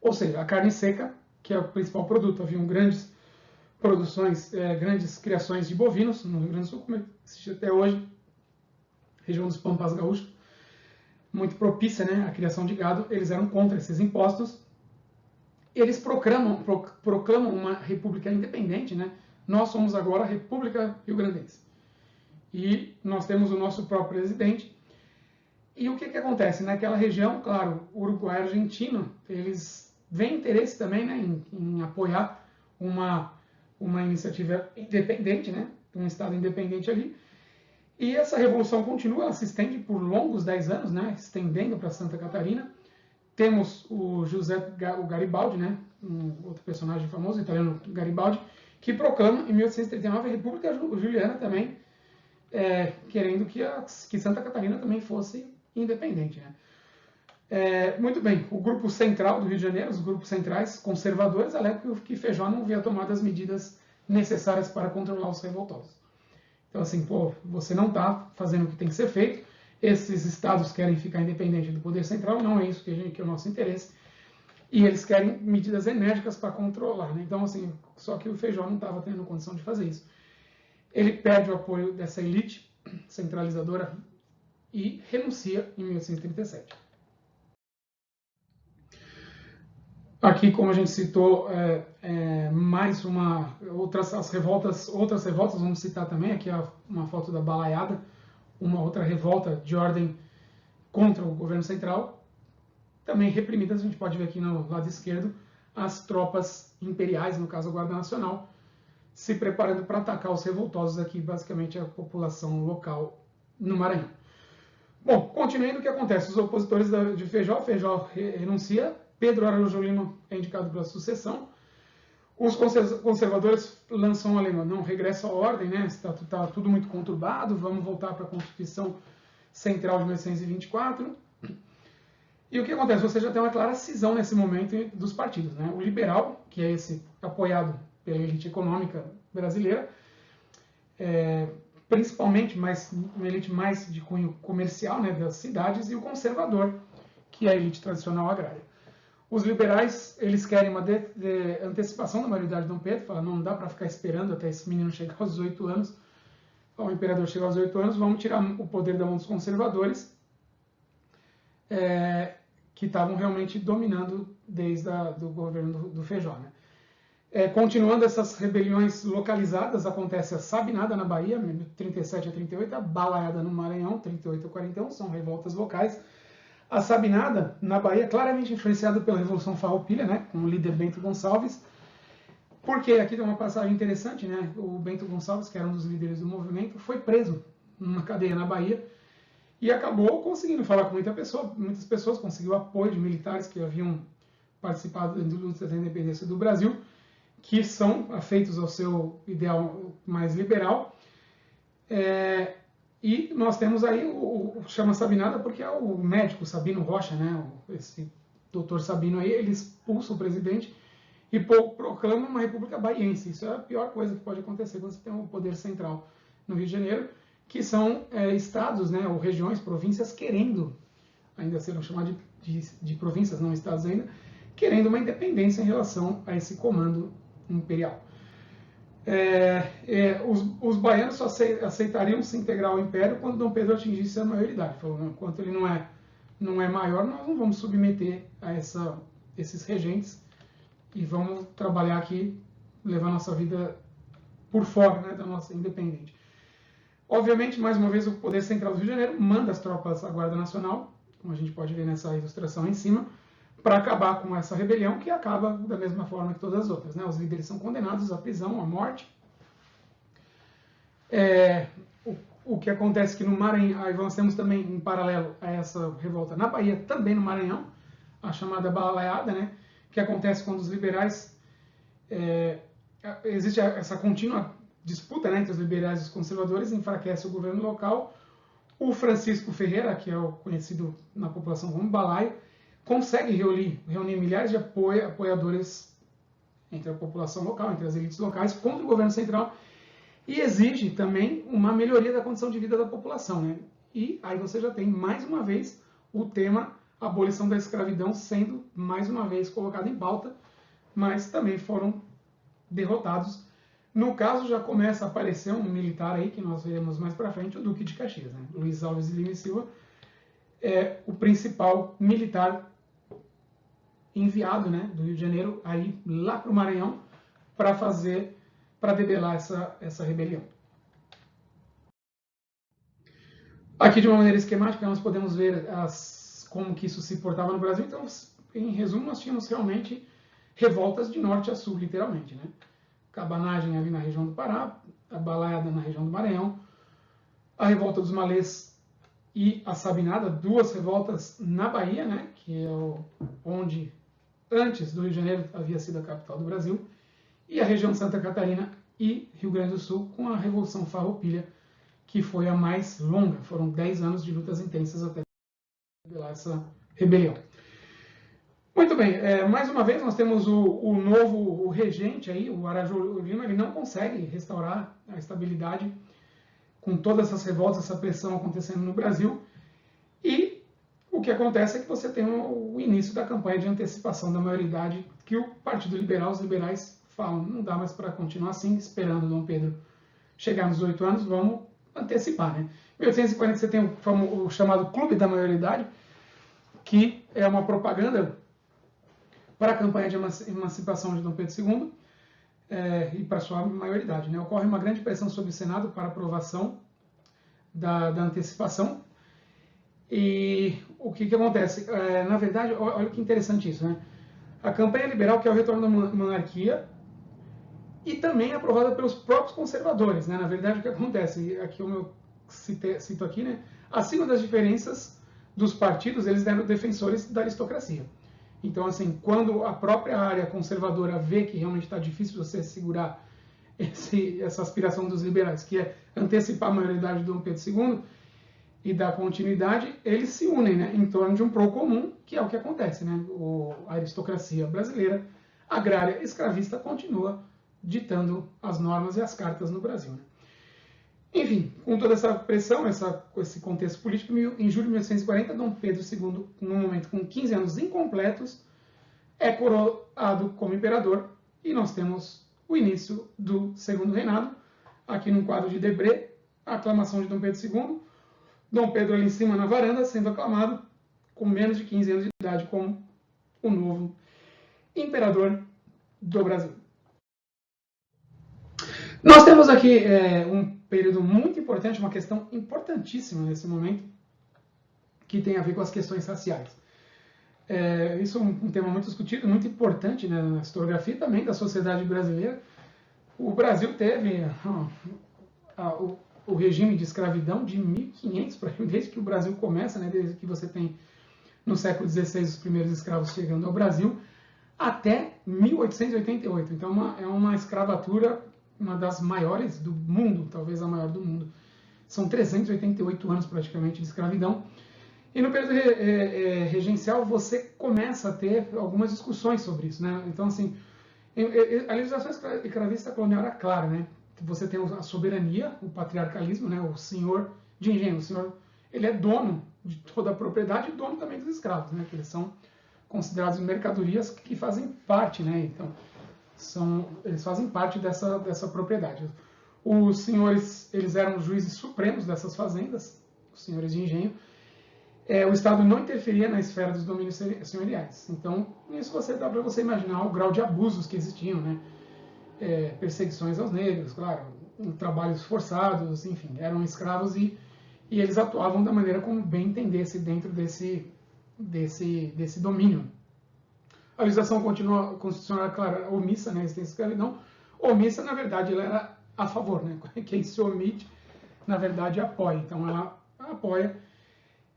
Ou seja, a carne seca, que é o principal produto. Haviam grandes produções, grandes criações de bovinos no Rio Grande do Sul, como existe até hoje, região dos Pampas Gaúchos, muito propícia, né, à criação de gado. Eles eram contra esses impostos. Eles proclamam uma república independente, né? Nós somos agora a República Rio-Grandense. E nós temos o nosso próprio presidente. E o que acontece? Naquela região, claro, Uruguai e Argentina, eles veem interesse também, né, em apoiar uma iniciativa independente, né, um Estado independente ali. E essa revolução continua, ela se estende por longos 10 anos, né, estendendo para Santa Catarina. Temos o Garibaldi, né, um outro personagem famoso, italiano Garibaldi, que proclama em 1839 a República Juliana também, querendo que Santa Catarina também fosse independente, né? Muito bem, o grupo central do Rio de Janeiro, os grupos centrais conservadores, alegam que Feijó não havia tomado as medidas necessárias para controlar os revoltosos. Então, assim, você não está fazendo o que tem que ser feito, esses estados querem ficar independentes do poder central, não é isso que é o nosso interesse, e eles querem medidas enérgicas para controlar, né? Então, assim, só que o Feijó não estava tendo condição de fazer isso. Ele perde o apoio dessa elite centralizadora e renuncia em 1837. Aqui, como a gente citou, mais outras revoltas, vamos citar também, aqui uma foto da Balaiada, uma outra revolta de ordem contra o governo central, também reprimidas, a gente pode ver aqui no lado esquerdo, as tropas imperiais, no caso a Guarda Nacional, se preparando para atacar os revoltosos aqui, basicamente a população local no Maranhão. Bom, continuando, o que acontece? Os opositores de Feijó renuncia, Pedro Arojolino é indicado para a sucessão, os conservadores lançam a lema, não, regressa à ordem, né? Está tudo muito conturbado, vamos voltar para a Constituição Central de 1824. E o que acontece? Você já tem uma clara cisão nesse momento dos partidos, né? O liberal, que é esse apoiado pela elite econômica brasileira, principalmente uma elite mais de cunho comercial, né, das cidades, e o conservador, que é a elite tradicional agrária. Os liberais, eles querem uma antecipação da maioridade de Dom Pedro, falam, não dá para ficar esperando até esse menino chegar aos 18 anos, o imperador chegar aos 18 anos, vamos tirar o poder da mão dos conservadores, que estavam realmente dominando desde o governo do Feijó. Né? Continuando essas rebeliões localizadas, acontece a Sabinada na Bahia, de 37 a 38, a Balaiada no Maranhão, 38 a 41, são revoltas locais. A Sabinada, na Bahia, claramente influenciada pela Revolução Farroupilha, né, com o líder Bento Gonçalves, porque aqui tem uma passagem interessante, né, o Bento Gonçalves, que era um dos líderes do movimento, foi preso numa cadeia na Bahia e acabou conseguindo falar com muitas pessoas, conseguiu apoio de militares que haviam participado da luta da independência do Brasil, que são afeitos ao seu ideal mais liberal. E nós temos aí chama Sabinada porque é o médico Sabino Rocha, né? Esse doutor Sabino aí, ele expulsa o presidente e proclama uma república baiense. Isso é a pior coisa que pode acontecer quando você tem um poder central no Rio de Janeiro, que são estados, né, ou regiões, províncias querendo, ainda serão chamadas de províncias, não estados ainda, querendo uma independência em relação a esse comando imperial. Os baianos só aceitariam se integrar ao Império quando Dom Pedro atingisse a maioridade. Falou, enquanto ele não é maior, nós não vamos submeter a esses regentes e vamos trabalhar aqui, levar nossa vida por fora, né, da nossa independente. Obviamente, mais uma vez, o poder central do Rio de Janeiro manda as tropas à Guarda Nacional, como a gente pode ver nessa ilustração em cima, para acabar com essa rebelião, que acaba da mesma forma que todas as outras. Né? Os líderes são condenados à prisão, à morte. O que acontece que no Maranhão, aí nós temos também, em paralelo a essa revolta na Bahia, também no Maranhão, a chamada Balaiada, né? Que acontece quando os liberais... existe essa contínua disputa, né, entre os liberais e os conservadores, enfraquece o governo local. O Francisco Ferreira, que é o conhecido na população como Balaio, consegue reunir milhares de apoiadores entre a população local, entre as elites locais, contra o governo central, e exige também uma melhoria da condição de vida da população. Né? E aí você já tem, mais uma vez, o tema abolição da escravidão sendo, mais uma vez, colocado em pauta, mas também foram derrotados. No caso, já começa a aparecer um militar aí, que nós veremos mais para frente, o Duque de Caxias. Né? Luiz Alves de Lima e Silva é o principal militar enviado, né, do Rio de Janeiro aí lá para o Maranhão para debelar essa rebelião. Aqui de uma maneira esquemática nós podemos ver como que isso se portava no Brasil. Então, em resumo, nós tínhamos realmente revoltas de norte a sul, literalmente, né? Cabanagem ali na região do Pará, a Balaiada na região do Maranhão, a revolta dos Malês e a Sabinada, duas revoltas na Bahia, né, que é onde antes do Rio de Janeiro havia sido a capital do Brasil, e a região de Santa Catarina e Rio Grande do Sul com a Revolução Farroupilha, que foi a mais longa, foram 10 anos de lutas intensas até debelar essa rebelião. Muito bem, mais uma vez nós temos o novo regente aí, o Arajô Lima, ele não consegue restaurar a estabilidade com todas essas revoltas, essa pressão acontecendo no Brasil, e o que acontece é que você tem o início da campanha de antecipação da maioridade, que o Partido Liberal, os liberais falam, não dá mais para continuar assim, esperando Dom Pedro chegar nos 8 anos, vamos antecipar, né? Em 1840 você tem o chamado Clube da Maioridade, que é uma propaganda para a campanha de emancipação de Dom Pedro II e para sua maioridade. Né? Ocorre uma grande pressão sobre o Senado para aprovação da antecipação. E o que acontece? Na verdade, olha que interessante isso. Né? A campanha liberal quer o retorno da monarquia e também é aprovada pelos próprios conservadores. Né? Na verdade, o que acontece? Aqui eu cito aqui, né? Acima das diferenças dos partidos, eles eram defensores da aristocracia. Então, assim, quando a própria área conservadora vê que realmente está difícil você segurar essa aspiração dos liberais, que é antecipar a maioridade de Dom Pedro II e dar continuidade, eles se unem, né, em torno de um pró-comum, que é o que acontece. Né? A aristocracia brasileira, agrária, escravista, continua ditando as normas e as cartas no Brasil. Né? Enfim, com toda essa pressão, esse contexto político, em julho de 1840, Dom Pedro II, no momento com 15 anos incompletos, é coroado como imperador e nós temos o início do segundo reinado. Aqui no quadro de Debré, a aclamação de Dom Pedro II, Dom Pedro ali em cima na varanda, sendo aclamado com menos de 15 anos de idade como o novo imperador do Brasil. Nós temos aqui um período muito importante, uma questão importantíssima nesse momento, que tem a ver com as questões raciais. Isso é um tema muito discutido, muito importante, né, na historiografia também da sociedade brasileira. O Brasil teve o regime de escravidão de 1500, desde que o Brasil começa, né, desde que você tem no século XVI os primeiros escravos chegando ao Brasil, até 1888. Então é uma escravatura, uma das maiores do mundo, talvez a maior do mundo. São 388 anos praticamente de escravidão. E no período regencial você começa a ter algumas discussões sobre isso, né? Então, assim, a legislação escravista colonial era clara, né? Você tem a soberania, o patriarcalismo, né? O senhor de engenho, o senhor, ele é dono de toda a propriedade e dono também dos escravos, né? Que eles são considerados mercadorias que fazem parte, né? Então, eles fazem parte dessa propriedade. Os senhores, eles eram os juízes supremos dessas fazendas, os senhores de engenho. O Estado não interferia na esfera dos domínios senhoriais. Então, isso dá para você imaginar o grau de abusos que existiam, né? Perseguições aos negros, claro, trabalhos forçados, enfim, eram escravos e eles atuavam da maneira como bem entendesse dentro desse domínio. A legislação constitucional era clara, omissa, né, a existência da escravidão. Omissa, na verdade, ela era a favor, né? Quem se omite, na verdade, apoia. Então, ela apoia.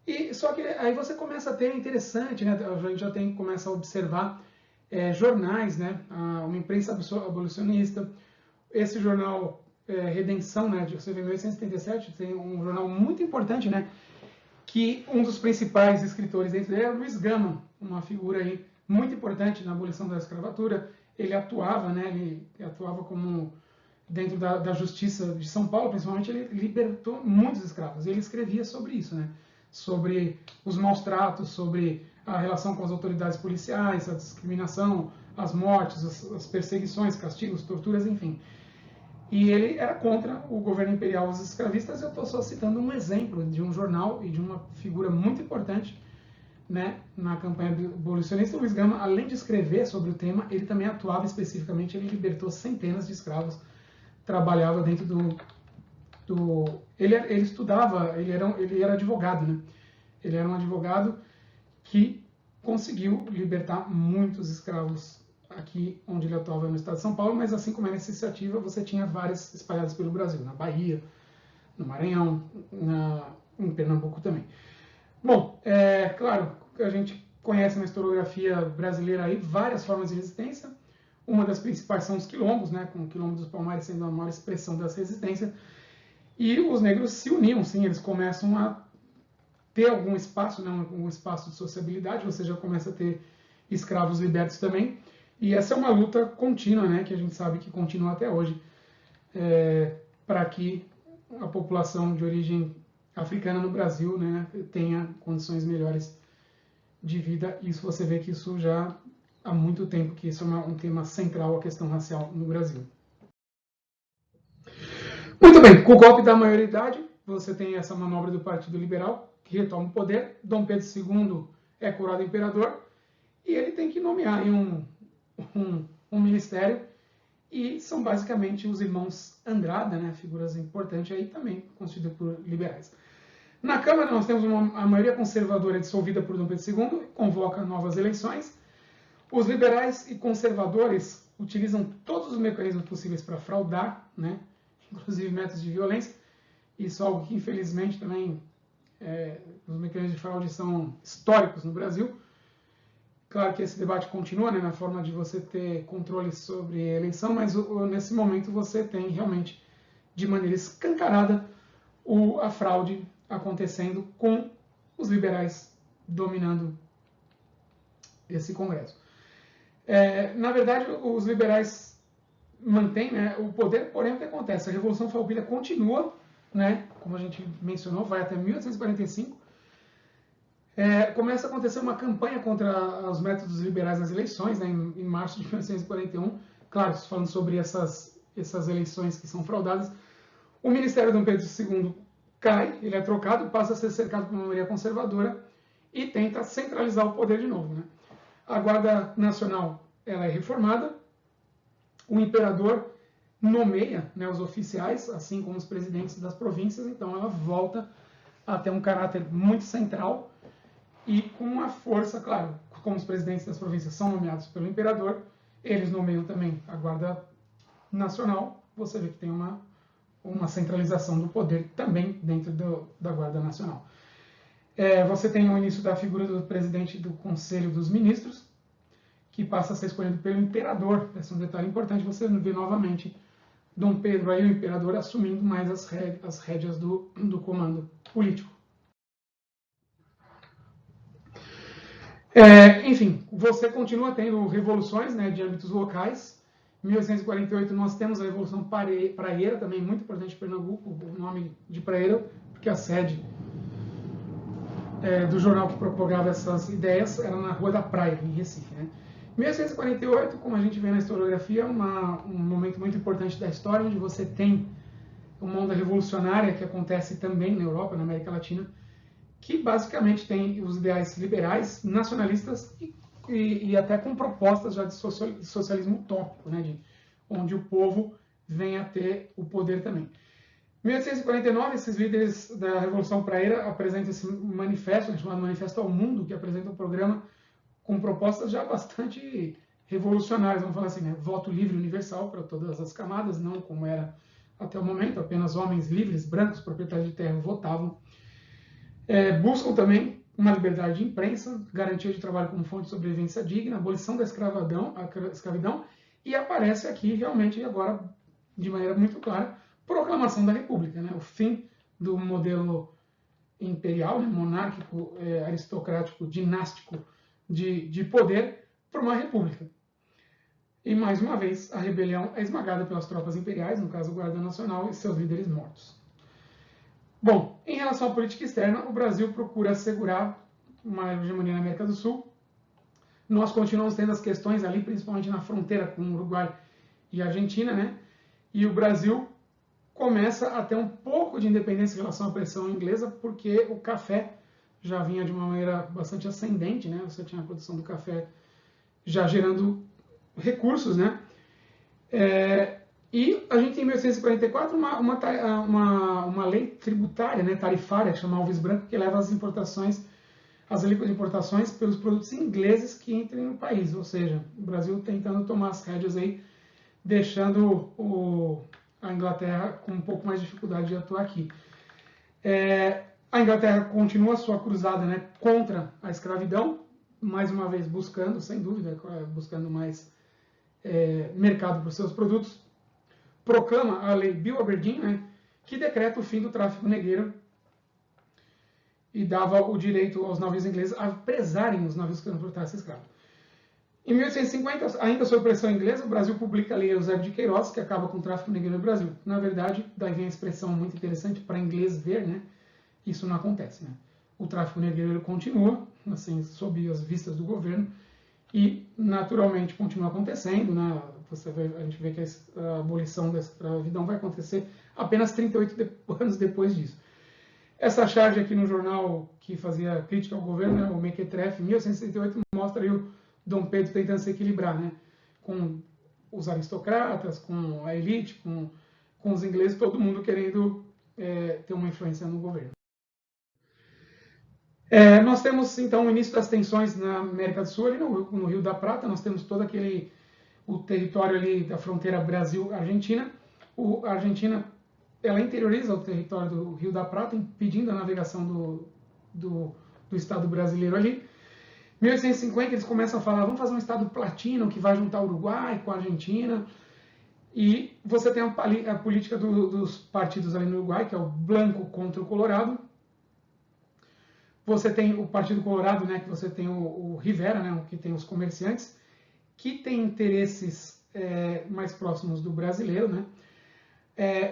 E só que aí você começa a ter, interessante, né? A gente já começa a observar jornais, né? Uma imprensa abolicionista. Esse jornal Redenção, né? De 1877, tem um jornal muito importante, né? Que um dos principais escritores dentro dele é Luiz Gama, uma figura aí muito importante na abolição da escravatura. Ele atuava, né? Ele atuava como dentro da justiça de São Paulo, principalmente. Ele libertou muitos escravos. E ele escrevia sobre isso, né? Sobre os maus tratos, sobre a relação com as autoridades policiais, a discriminação, as mortes, as perseguições, castigos, torturas, enfim. E ele era contra o governo imperial, os escravistas. Eu estou só citando um exemplo de um jornal e de uma figura muito importante, né, na campanha abolicionista. Luiz Gama, além de escrever sobre o tema, ele também atuava especificamente, ele libertou centenas de escravos, trabalhava dentro ele estudava, ele era advogado, né? Ele era um advogado que conseguiu libertar muitos escravos aqui onde ele atuava no estado de São Paulo, mas assim como era essa iniciativa, você tinha várias espalhadas pelo Brasil, na Bahia, no Maranhão, em Pernambuco também. Bom, claro, a gente conhece na historiografia brasileira aí várias formas de resistência. Uma das principais são os quilombos, né, com o quilombo dos Palmares sendo a maior expressão dessa resistência. E os negros se uniam, sim, eles começam a ter algum espaço, né, um espaço de sociabilidade, você já começa a ter escravos libertos também. E essa é uma luta contínua, né, que a gente sabe que continua até hoje, para que a população de origem africana no Brasil, né, tenha condições melhores de vida. Isso você vê que isso já há muito tempo, que isso é um tema central, a questão racial no Brasil. Muito bem, com o golpe da maioridade, você tem essa manobra do Partido Liberal, que retoma o poder. Dom Pedro II é coroado imperador e ele tem que nomear um ministério, e são basicamente os irmãos Andrada, né, figuras importantes aí também, constituídas por liberais. Na Câmara nós temos a maioria conservadora dissolvida por Dom Pedro II, e convoca novas eleições. Os liberais e conservadores utilizam todos os mecanismos possíveis para fraudar, né, inclusive métodos de violência. Isso é algo que, infelizmente, também os mecanismos de fraude são históricos no Brasil. Claro que esse debate continua, né, na forma de você ter controle sobre a eleição, mas nesse momento você tem realmente, de maneira escancarada, a fraude acontecendo com os liberais dominando esse Congresso. Na verdade, os liberais mantêm, né, o poder, porém o que acontece? A Revolução Farroupilha continua, né, como a gente mencionou, vai até 1845. Começa a acontecer uma campanha contra os métodos liberais nas eleições, né, em março de 1941. Claro, falando sobre essas eleições que são fraudadas. O Ministério Dom Pedro II cai, ele é trocado, passa a ser cercado por uma maioria conservadora e tenta centralizar o poder de novo, né? A Guarda Nacional ela é reformada, o imperador nomeia, né, os oficiais, assim como os presidentes das províncias, então ela volta a ter um caráter muito central e com uma força, claro, como os presidentes das províncias são nomeados pelo imperador, eles nomeiam também a Guarda Nacional, você vê que tem uma centralização do poder também dentro da Guarda Nacional. Você tem o início da figura do presidente do Conselho dos Ministros, que passa a ser escolhido pelo imperador. Esse é um detalhe importante, você vê novamente Dom Pedro, aí o imperador, assumindo mais as rédeas do comando político. Enfim, você continua tendo revoluções, né, de âmbitos locais. Em 1848 nós temos a Revolução Praieira, também muito importante em Pernambuco, o nome de Praieira, porque a sede do jornal que propagava essas ideias era na Rua da Praia, em Recife, né? 1848, como a gente vê na historiografia, um momento muito importante da história, onde você tem uma onda revolucionária que acontece também na Europa, na América Latina, que basicamente tem os ideais liberais, nacionalistas e até com propostas já de socialismo utópico, né, onde o povo vem a ter o poder também. Em 1849, esses líderes da Revolução Praieira apresentam esse manifesto, chamado Manifesto ao Mundo, que apresenta um programa com propostas já bastante revolucionárias, vamos falar assim, né? Voto livre universal para todas as camadas, não como era até o momento, apenas homens livres, brancos, proprietários de terra votavam. Buscam também uma liberdade de imprensa, garantia de trabalho como fonte de sobrevivência digna, abolição da escravidão, e aparece aqui realmente agora, de maneira muito clara, proclamação da República, né? O fim do modelo imperial, né? Monárquico, aristocrático, dinástico de poder para uma república. E mais uma vez a rebelião é esmagada pelas tropas imperiais, no caso o Guarda Nacional e seus líderes mortos. Bom, em relação à política externa, o Brasil procura assegurar uma hegemonia na América do Sul. Nós continuamos tendo as questões ali, principalmente na fronteira com o Uruguai e a Argentina, né? E o Brasil começa a ter um pouco de independência em relação à pressão inglesa, porque o café já vinha de uma maneira bastante ascendente, né? Você tinha a produção do café já gerando recursos, né? E a gente tem em 1844 uma lei tributária, né, tarifária, chamada Alves Branco, que leva as importações, as alíquotas de importações pelos produtos ingleses que entrem no país, ou seja, o Brasil tentando tomar as rédeas aí, deixando a Inglaterra com um pouco mais de dificuldade de atuar aqui. A Inglaterra continua a sua cruzada, né, contra a escravidão, mais uma vez buscando, sem dúvida, buscando mais mercado para os seus produtos. Proclama a lei Bill Aberdeen, né, que decreta o fim do tráfico negreiro e dava o direito aos navios ingleses a presarem os navios que transportassem escravos. Em 1850, ainda sob pressão inglesa, o Brasil publica a Lei Eusébio de Queiroz, que acaba com o tráfico negreiro no Brasil. Na verdade, daí vem a expressão muito interessante para inglês ver, né? Isso não acontece, né? O tráfico negreiro continua, assim, sob as vistas do governo, e naturalmente continua acontecendo, né? A gente vê que a abolição da escravidão vai acontecer apenas 38 anos depois disso. Essa charge aqui no jornal que fazia crítica ao governo, né, o Mequetrefe, em 1868, mostra aí o Dom Pedro tentando se equilibrar, né, com os aristocratas, com a elite, com os ingleses, todo mundo querendo ter uma influência no governo. Nós temos, então, o início das tensões na América do Sul, ali no Rio da Prata, nós temos todo o território ali da fronteira Brasil-Argentina. A Argentina, ela interioriza o território do Rio da Prata, impedindo a navegação do Estado brasileiro ali. Em 1850, eles começam a falar, vamos fazer um Estado platino que vai juntar o Uruguai com a Argentina. E você tem a política dos partidos ali no Uruguai, que é o Blanco contra o Colorado. Você tem o Partido Colorado, né, que você tem o Rivera, né, que tem os comerciantes, que tem interesses mais próximos do brasileiro, né?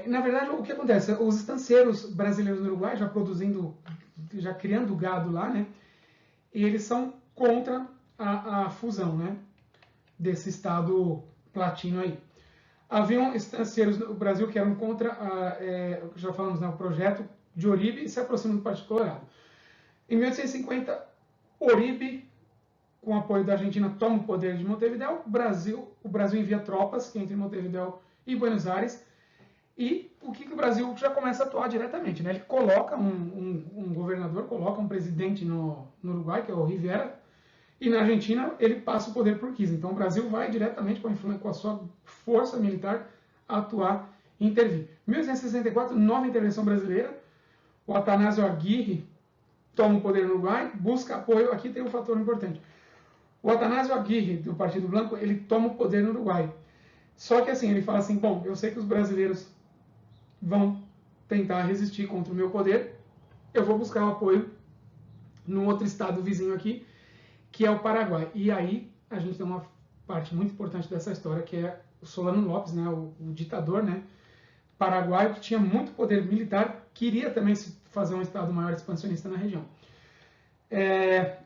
Na verdade, o que acontece? Os estancieiros brasileiros no Uruguai, já criando gado lá, né? E eles são contra a fusão, né? Desse estado platino aí. Haviam estancieiros no Brasil que eram contra, já falamos, né, o projeto de Oribe e se aproximam do Partido Colorado. Em 1850, Oribe, com apoio da Argentina, toma o poder de Montevideo. O Brasil envia tropas que entre Montevideo e Buenos Aires. E o que o Brasil já começa a atuar diretamente, né? Ele coloca um governador, coloca um presidente no Uruguai, que é o Rivera, e na Argentina ele passa o poder por Kirchner. Então o Brasil vai diretamente com a sua força militar atuar e intervir. Em 1864, nova intervenção brasileira, o Atanásio Aguirre toma o poder no Uruguai, busca apoio. Aqui tem um fator importante. O Atanásio Aguirre, do Partido Blanco, ele toma o poder no Uruguai. Só que assim, ele fala assim, bom, eu sei que os brasileiros vão tentar resistir contra o meu poder, eu vou buscar o apoio num outro estado vizinho aqui, que é o Paraguai. E aí a gente tem uma parte muito importante dessa história, que é o Solano Lopes, né, o ditador, né, paraguaio, que tinha muito poder militar, queria também fazer um estado maior expansionista na região.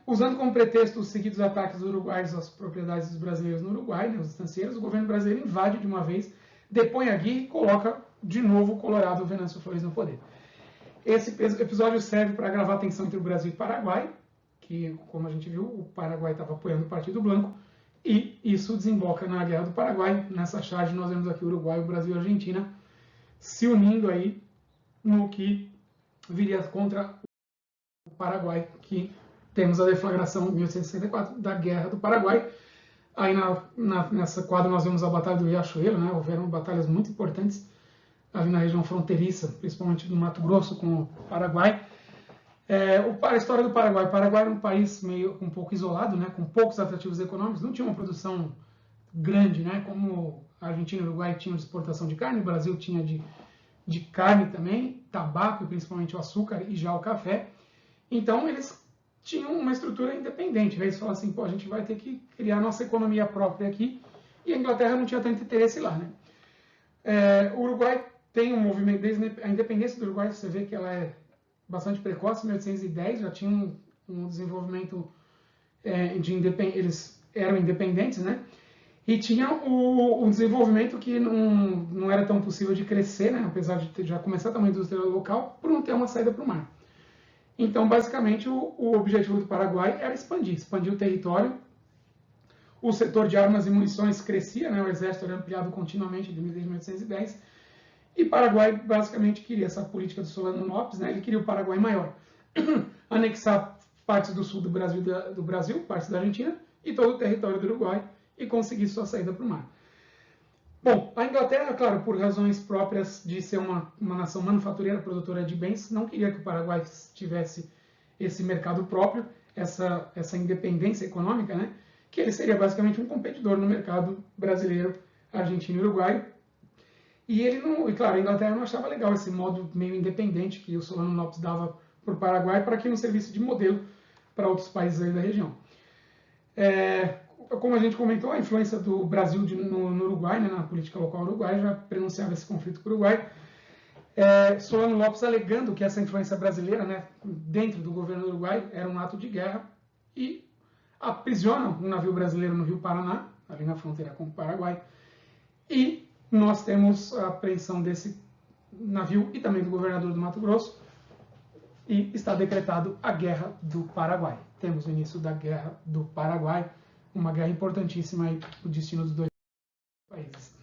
Usando como pretexto os seguidos ataques dos uruguaios às propriedades dos brasileiros no Uruguai, né, os estancieiros, o governo brasileiro invade de uma vez, depõe Aguirre e coloca de novo o Colorado Venâncio Flores no poder. Esse episódio serve para agravar a tensão entre o Brasil e o Paraguai, que, como a gente viu, o Paraguai estava apoiando o Partido Blanco, e isso desemboca na Guerra do Paraguai. Nessa charge nós vemos aqui o Uruguai, o Brasil e a Argentina se unindo aí no que viria contra o Paraguai, que temos a deflagração em 1864 da Guerra do Paraguai. Aí nessa quadra nós vemos a Batalha do Riachuelo, né? Houveram batalhas muito importantes ali na região fronteiriça, principalmente do Mato Grosso com o Paraguai. A história do Paraguai. O Paraguai era um país meio um pouco isolado, né? Com poucos atrativos econômicos, não tinha uma produção grande, né? Como a Argentina e o Uruguai tinham de exportação de carne, o Brasil tinha de carne também, tabaco e principalmente o açúcar e já o café. Então eles tinham uma estrutura independente, né? Eles falaram assim, pô, a gente vai ter que criar nossa economia própria aqui, e a Inglaterra não tinha tanto interesse lá, né? O Uruguai tem um movimento, desde a independência do Uruguai, você vê que ela é bastante precoce, em 1810 já tinha um desenvolvimento eles eram independentes, né? E tinha o desenvolvimento que não era tão possível de crescer, né? Apesar de já começar a ter uma indústria local, por não ter uma saída para o mar. Então, basicamente, o objetivo do Paraguai era expandir o território. O setor de armas e munições crescia, né? O exército era ampliado continuamente desde 1810. E o Paraguai, basicamente, queria essa política do Solano Lopes, né? Ele queria o Paraguai maior. Anexar partes do sul do Brasil, partes da Argentina, e todo o território do Uruguai, e conseguir sua saída para o mar. Bom, a Inglaterra, claro, por razões próprias de ser uma nação manufatureira, produtora de bens, não queria que o Paraguai tivesse esse mercado próprio, essa independência econômica, né? Que ele seria basicamente um competidor no mercado brasileiro, argentino e uruguaio. E ele não, e claro, a Inglaterra não achava legal esse modo meio independente que o Solano Lopes dava para o Paraguai, para que não servisse de modelo para outros países aí da região. Como a gente comentou, a influência do Brasil no Uruguai, né, na política local uruguaia, já prenunciava esse conflito com o Uruguai. Solano Lopes alegando que essa influência brasileira, né, dentro do governo do Uruguai, era um ato de guerra, e aprisiona um navio brasileiro no Rio Paraná, ali na fronteira com o Paraguai, e nós temos a apreensão desse navio e também do governador do Mato Grosso, e está decretado a Guerra do Paraguai. Temos o início da Guerra do Paraguai, uma guerra importantíssima para o destino dos dois países.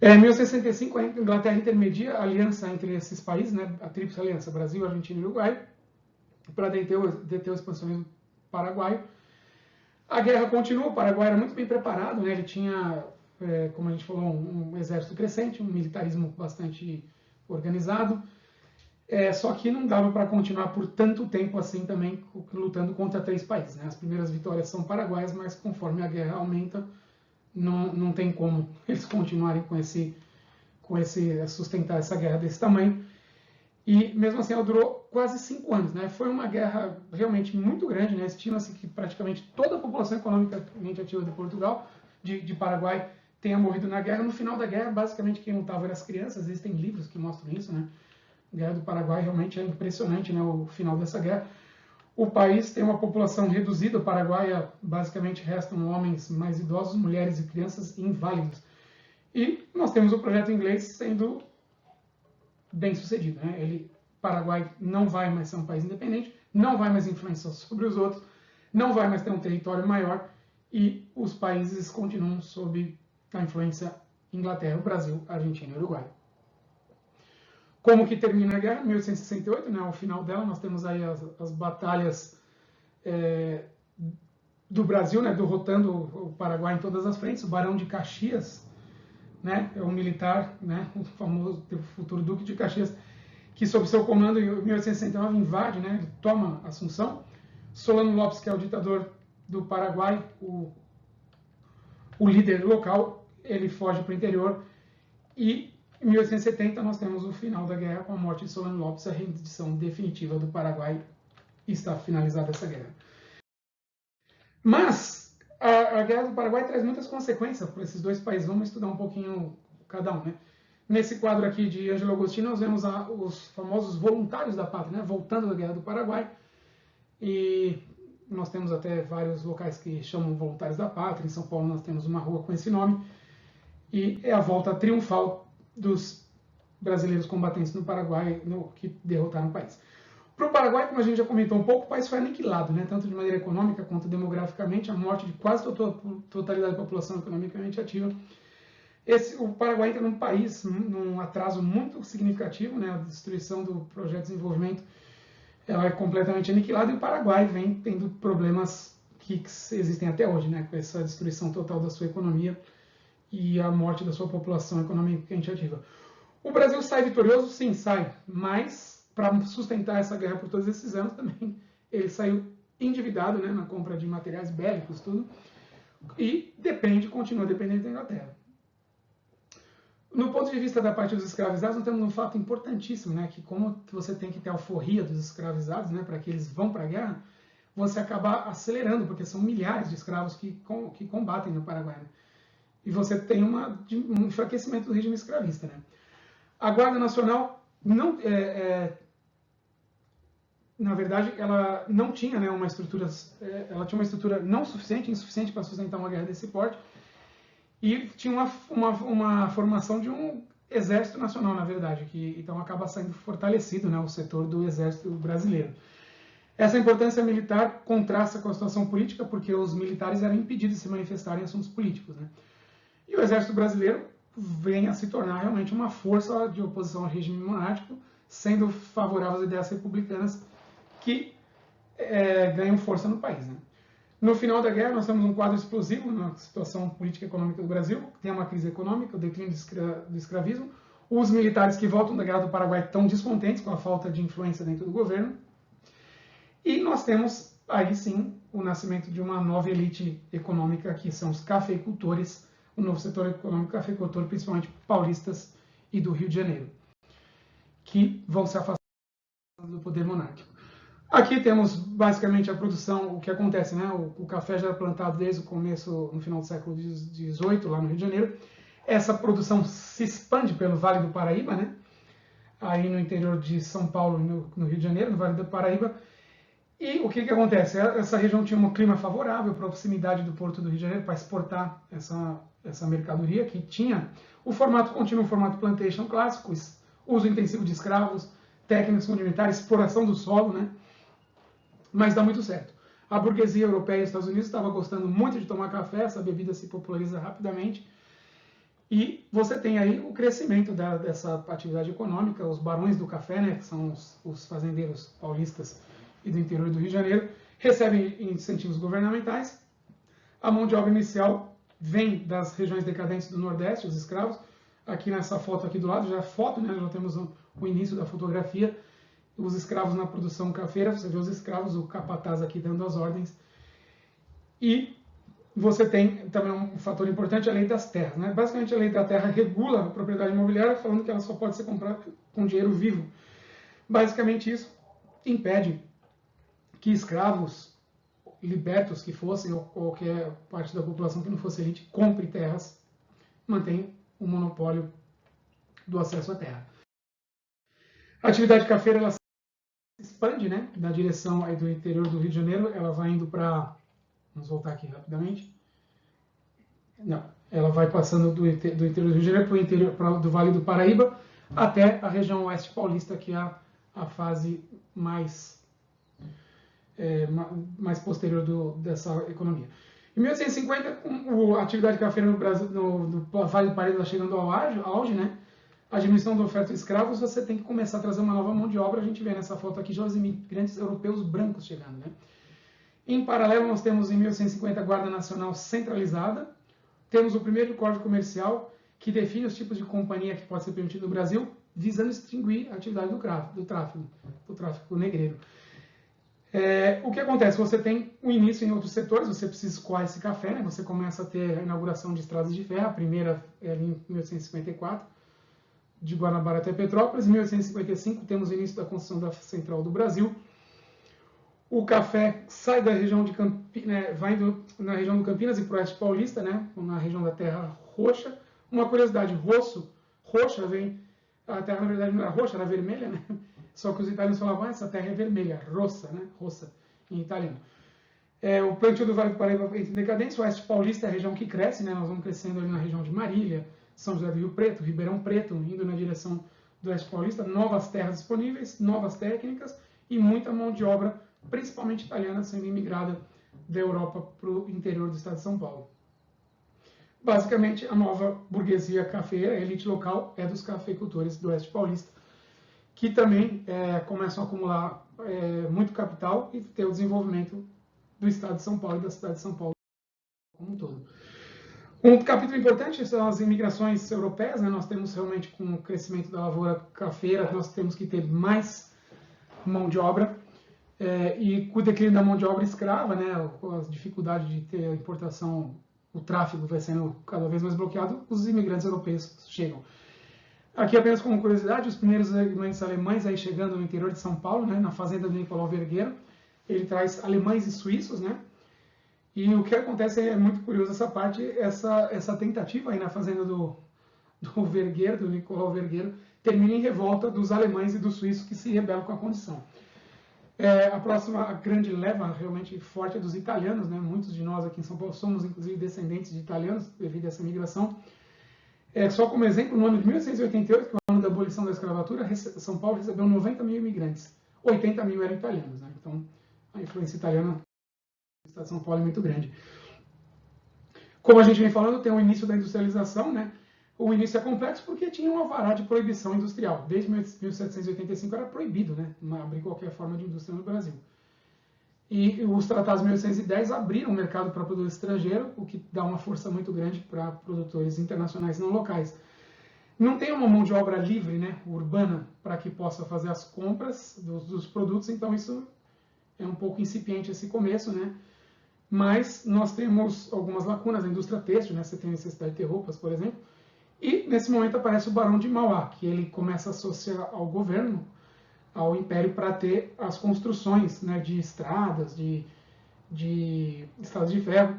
Em 1865, a Inglaterra intermedia a aliança entre esses países, né, a Tríplice Aliança, Brasil, Argentina e Uruguai, para deter o expansionismo paraguaio. A guerra continua, o Paraguai era muito bem preparado, né, ele tinha, como a gente falou, um exército crescente, um militarismo bastante organizado, só que não dava para continuar por tanto tempo assim também lutando contra 3 países. Né? As primeiras vitórias são paraguaias, mas conforme a guerra aumenta, não tem como eles continuarem sustentar essa guerra desse tamanho. E mesmo assim ela durou quase 5 anos. Né? Foi uma guerra realmente muito grande. Né? Estima-se que praticamente toda a população economicamente ativa de Portugal, de Paraguai, tenha morrido na guerra. No final da guerra, basicamente, quem lutava eram as crianças. Existem livros que mostram isso, né? A Guerra do Paraguai realmente é impressionante, né? O final dessa guerra. O país tem uma população reduzida. O Paraguai, basicamente, restam homens mais idosos, mulheres e crianças inválidos. E nós temos o projeto inglês sendo bem sucedido, né? Paraguai não vai mais ser um país independente, não vai mais influenciar sobre os outros, não vai mais ter um território maior e os países continuam sob a influência Inglaterra, Brasil, Argentina e Uruguai. Como que termina a guerra? 1868, né? Ao final dela, nós temos aí as batalhas do Brasil, né? Derrotando o Paraguai em todas as frentes. O Barão de Caxias, né? É um militar, né? O famoso futuro Duque de Caxias, que sob seu comando em 1869 invade, né? Ele toma Assunção. Solano Lopes, que é o ditador do Paraguai, o líder local, ele foge para o interior e em 1870 nós temos o final da guerra com a morte de Solano Lopes, a rendição definitiva do Paraguai, e está finalizada essa guerra. Mas a guerra do Paraguai traz muitas consequências para esses dois países. Vamos estudar um pouquinho cada um, né? Nesse quadro aqui de Ângelo Agostinho, nós vemos os famosos voluntários da pátria, né? Voltando da guerra do Paraguai. E nós temos até vários locais que chamam voluntários da pátria. Em São Paulo nós temos uma rua com esse nome. E é a volta triunfal dos brasileiros combatentes no Paraguai que derrotaram o país. Para o Paraguai, como a gente já comentou um pouco, o país foi aniquilado, né? Tanto de maneira econômica quanto demograficamente, a morte de quase totalidade da população economicamente ativa. O Paraguai entra num país, num atraso muito significativo, né? A destruição do projeto de desenvolvimento ela é completamente aniquilada e o Paraguai vem tendo problemas que existem até hoje, né? Com essa destruição total da sua economia e a morte da sua população economicamente ativa. O Brasil sai vitorioso? Sim, sai, mas para sustentar essa guerra por todos esses anos também, ele saiu endividado, né, na compra de materiais bélicos, tudo, e continua dependente da Inglaterra. No ponto de vista da parte dos escravizados, nós temos um fato importantíssimo, né, que como você tem que ter a alforria dos escravizados, né, para que eles vão para a guerra, você acaba acelerando, porque são milhares de escravos que combatem no Paraguai. Né? E você tem um enfraquecimento do regime escravista. Né? A Guarda Nacional, na verdade, ela não tinha, né, uma estrutura, ela tinha uma estrutura não insuficiente para sustentar uma guerra desse porte, e tinha uma formação de um exército nacional, na verdade, que então acaba sendo fortalecido, né, o setor do exército brasileiro. Essa importância militar contrasta com a situação política, porque os militares eram impedidos de se manifestarem em assuntos políticos. Né? E o exército brasileiro vem a se tornar realmente uma força de oposição ao regime monárquico, sendo favorável às ideias republicanas que ganham força no país. Né? No final da guerra, nós temos um quadro explosivo na situação política e econômica do Brasil, tem uma crise econômica, o declínio do escravismo, os militares que voltam da Guerra do Paraguai estão descontentes com a falta de influência dentro do governo, e nós temos, aí sim, o nascimento de uma nova elite econômica, que são os cafeicultores, o novo setor econômico cafeicultor, principalmente paulistas e do Rio de Janeiro, que vão se afastar do poder monárquico. Aqui temos basicamente a produção, o que acontece, né? O café já era plantado desde o começo, no final do século XVIII, lá no Rio de Janeiro. Essa produção se expande pelo Vale do Paraíba, né? Aí no interior de São Paulo, no Rio de Janeiro, no Vale do Paraíba. E o que acontece? Essa região tinha um clima favorável, proximidade do Porto do Rio de Janeiro para exportar essa mercadoria, que tinha continua o formato plantation clássico, uso intensivo de escravos, técnicas rudimentares, exploração do solo, né? Mas dá muito certo. A burguesia europeia e os Estados Unidos estava gostando muito de tomar café, essa bebida se populariza rapidamente, e você tem aí o crescimento dessa atividade econômica, os barões do café, né, que são os fazendeiros paulistas e do interior do Rio de Janeiro, recebem incentivos governamentais, a mão de obra inicial vem das regiões decadentes do Nordeste, os escravos, aqui nessa foto aqui do lado, já é foto, né, já temos o início da fotografia, os escravos na produção cafeira, você vê os escravos, o capataz aqui dando as ordens. E você tem também um fator importante, a lei das terras. Né? Basicamente, a lei da terra regula a propriedade imobiliária, falando que ela só pode ser comprada com dinheiro vivo. Basicamente, isso impede que escravos libertos que fossem, ou qualquer parte da população que não fosse elite, compre terras mantém o monopólio do acesso à terra. A atividade cafeira ela se expande, né, na direção aí do interior do Rio de Janeiro, ela vai indo para, vamos voltar aqui rapidamente, não, ela vai passando do interior do Rio de Janeiro para o interior do Vale do Paraíba, até a região oeste paulista, que é a fase mais posterior dessa economia. Em 1850, com a atividade cafeira no Brasil, no Vale do Paraíba chegando ao auge, né, a diminuição da oferta de escravos, você tem que começar a trazer uma nova mão de obra. A gente vê nessa foto aqui já os imigrantes europeus brancos chegando, né? Em paralelo, nós temos em 1850 a Guarda Nacional centralizada, temos o primeiro Código Comercial, que define os tipos de companhia que pode ser permitido no Brasil, visando extinguir a atividade do tráfico negreiro. O que acontece? Você tem um início em outros setores, você precisa escoar esse café, né? Você começa a ter a inauguração de estradas de ferro, a primeira é ali em 1854, de Guanabara até Petrópolis. Em 1855 temos o início da construção da Central do Brasil. O café sai da região de Campinas, né, vai indo na região do Campinas e para o oeste paulista, né, na região da Terra Roxa. Uma curiosidade, roxa vem, a terra na verdade não era roxa, era vermelha, né? Só que os italianos falavam, essa terra é vermelha, rossa, né? Rossa, em italiano. O plantio do Vale do Paraíba entra em decadência, o oeste paulista é a região que cresce, né? Nós vamos crescendo ali na região de Marília, São José do Rio Preto, Ribeirão Preto, indo na direção do oeste paulista, novas terras disponíveis, novas técnicas e muita mão de obra, principalmente italiana, sendo imigrada da Europa para o interior do estado de São Paulo. Basicamente, a nova burguesia cafeira, a elite local, é dos cafeicultores do oeste paulista, que também começam a acumular muito capital e ter o desenvolvimento do estado de São Paulo e da cidade de São Paulo como um todo. Um capítulo importante são as imigrações europeias, né? Nós temos realmente, com o crescimento da lavoura cafeira, nós temos que ter mais mão de obra, e com o declínio da mão de obra escrava, né? As dificuldades de ter a importação, o tráfego vai sendo cada vez mais bloqueado, os imigrantes europeus chegam. Aqui apenas como curiosidade, os primeiros imigrantes alemães aí chegando no interior de São Paulo, né? Na fazenda do Nicolau Vergueiro, ele traz alemães e suíços, né? E o que acontece é muito curioso essa parte, essa tentativa aí na fazenda do Vergueiro, do Nicolau Vergueiro, termina em revolta dos alemães e dos suíços que se rebelam com a condição. A próxima grande leva realmente forte é dos italianos, né? Muitos de nós aqui em São Paulo somos inclusive descendentes de italianos devido a essa migração. Só como exemplo, no ano de 1888, que é o ano da abolição da escravatura, São Paulo recebeu 90 mil imigrantes, 80 mil eram italianos, né? Então a influência italiana no estado de São Paulo é muito grande. Como a gente vem falando, tem o início da industrialização, né? O início é complexo porque tinha um alvará de proibição industrial. Desde 1785 era proibido, né, abrir qualquer forma de indústria no Brasil. E os tratados de 1810 abriram o mercado para produto estrangeiro, o que dá uma força muito grande para produtores internacionais não locais. Não tem uma mão de obra livre, né, urbana, para que possa fazer as compras dos produtos, então isso é um pouco incipiente esse começo, né? Mas nós temos algumas lacunas na indústria têxtil, né? Você tem necessidade de ter roupas, por exemplo. E nesse momento aparece o Barão de Mauá, que ele começa a associar ao governo, ao império, para ter as construções, né, de estradas, de estradas de ferro.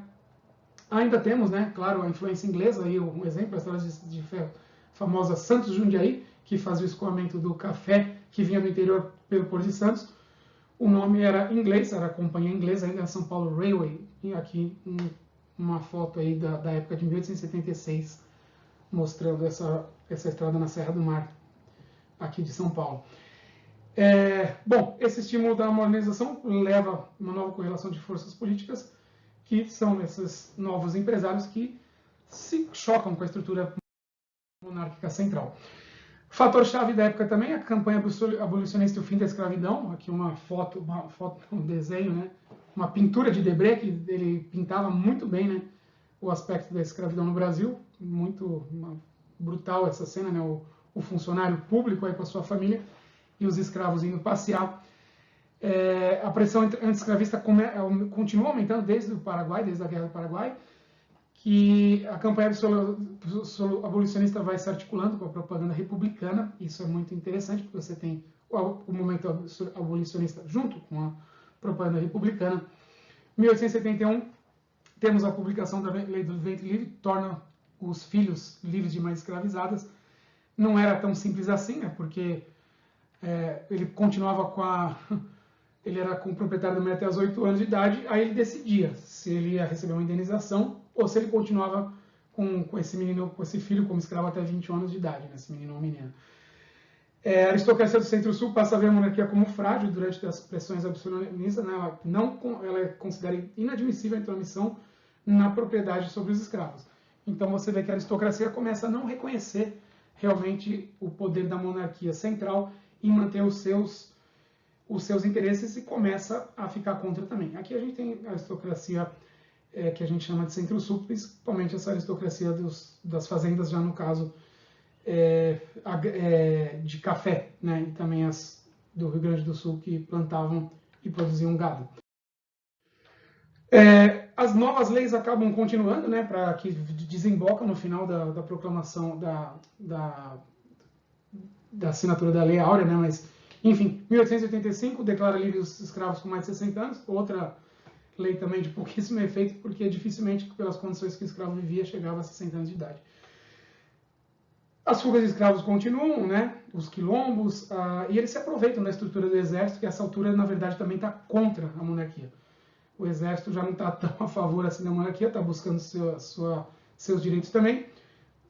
Ainda temos, né, claro, a influência inglesa, aí um exemplo, a estrada de ferro famosa Santos Jundiaí, que fazia o escoamento do café que vinha do interior pelo Porto de Santos. O nome era inglês, era a companhia inglesa, ainda São Paulo Railway, e aqui uma foto aí da época de 1876, mostrando essa estrada na Serra do Mar, aqui de São Paulo. Bom, esse estímulo da modernização leva a uma nova correlação de forças políticas, que são esses novos empresários que se chocam com a estrutura monárquica central. Fator-chave da época também, a campanha abolicionista e o fim da escravidão. Aqui uma foto, um desenho, né? Uma pintura de Debré, que ele pintava muito bem, né, o aspecto da escravidão no Brasil. Muito brutal essa cena, né? O funcionário público aí com a sua família e os escravos indo passear. A pressão anti-escravista continua aumentando desde o Paraguai, desde a Guerra do Paraguai, que a campanha abolicionista vai se articulando com a propaganda republicana. Isso é muito interessante, porque você tem o movimento abolicionista junto com a propaganda republicana. Em 1871, temos a publicação da Lei do Ventre Livre, torna os filhos livres de mães escravizadas. Não era tão simples assim, né? Porque ele continuava ele era com o proprietário da mulher até os 8 anos de idade, aí ele decidia se ele ia receber uma indenização ou se ele continuava com esse menino, com esse filho como escravo até 20 anos de idade, né? Esse menino ou menina. A aristocracia do Centro-Sul passa a ver a monarquia como frágil durante as pressões absolutistas, né? Ela considera inadmissível a intromissão na propriedade sobre os escravos. Então você vê que a aristocracia começa a não reconhecer realmente o poder da monarquia central em manter os seus interesses e começa a ficar contra também. Aqui a gente tem a aristocracia que a gente chama de Centro-Sul, principalmente essa aristocracia das fazendas, já no caso de café, né? E também as do Rio Grande do Sul que plantavam e produziam gado. As novas leis acabam continuando, né, para que desemboca no final da proclamação da assinatura da Lei Áurea, né, mas, enfim, 1885 declara livre os escravos com mais de 60 anos, outra lei também de pouquíssimo efeito, porque dificilmente, pelas condições que o escravo vivia, chegava a 60 anos de idade. As fugas de escravos continuam, né, os quilombos, e eles se aproveitam da estrutura do exército, que a essa altura, na verdade, também está contra a monarquia. O exército já não está tão a favor assim da monarquia, está buscando seus direitos também.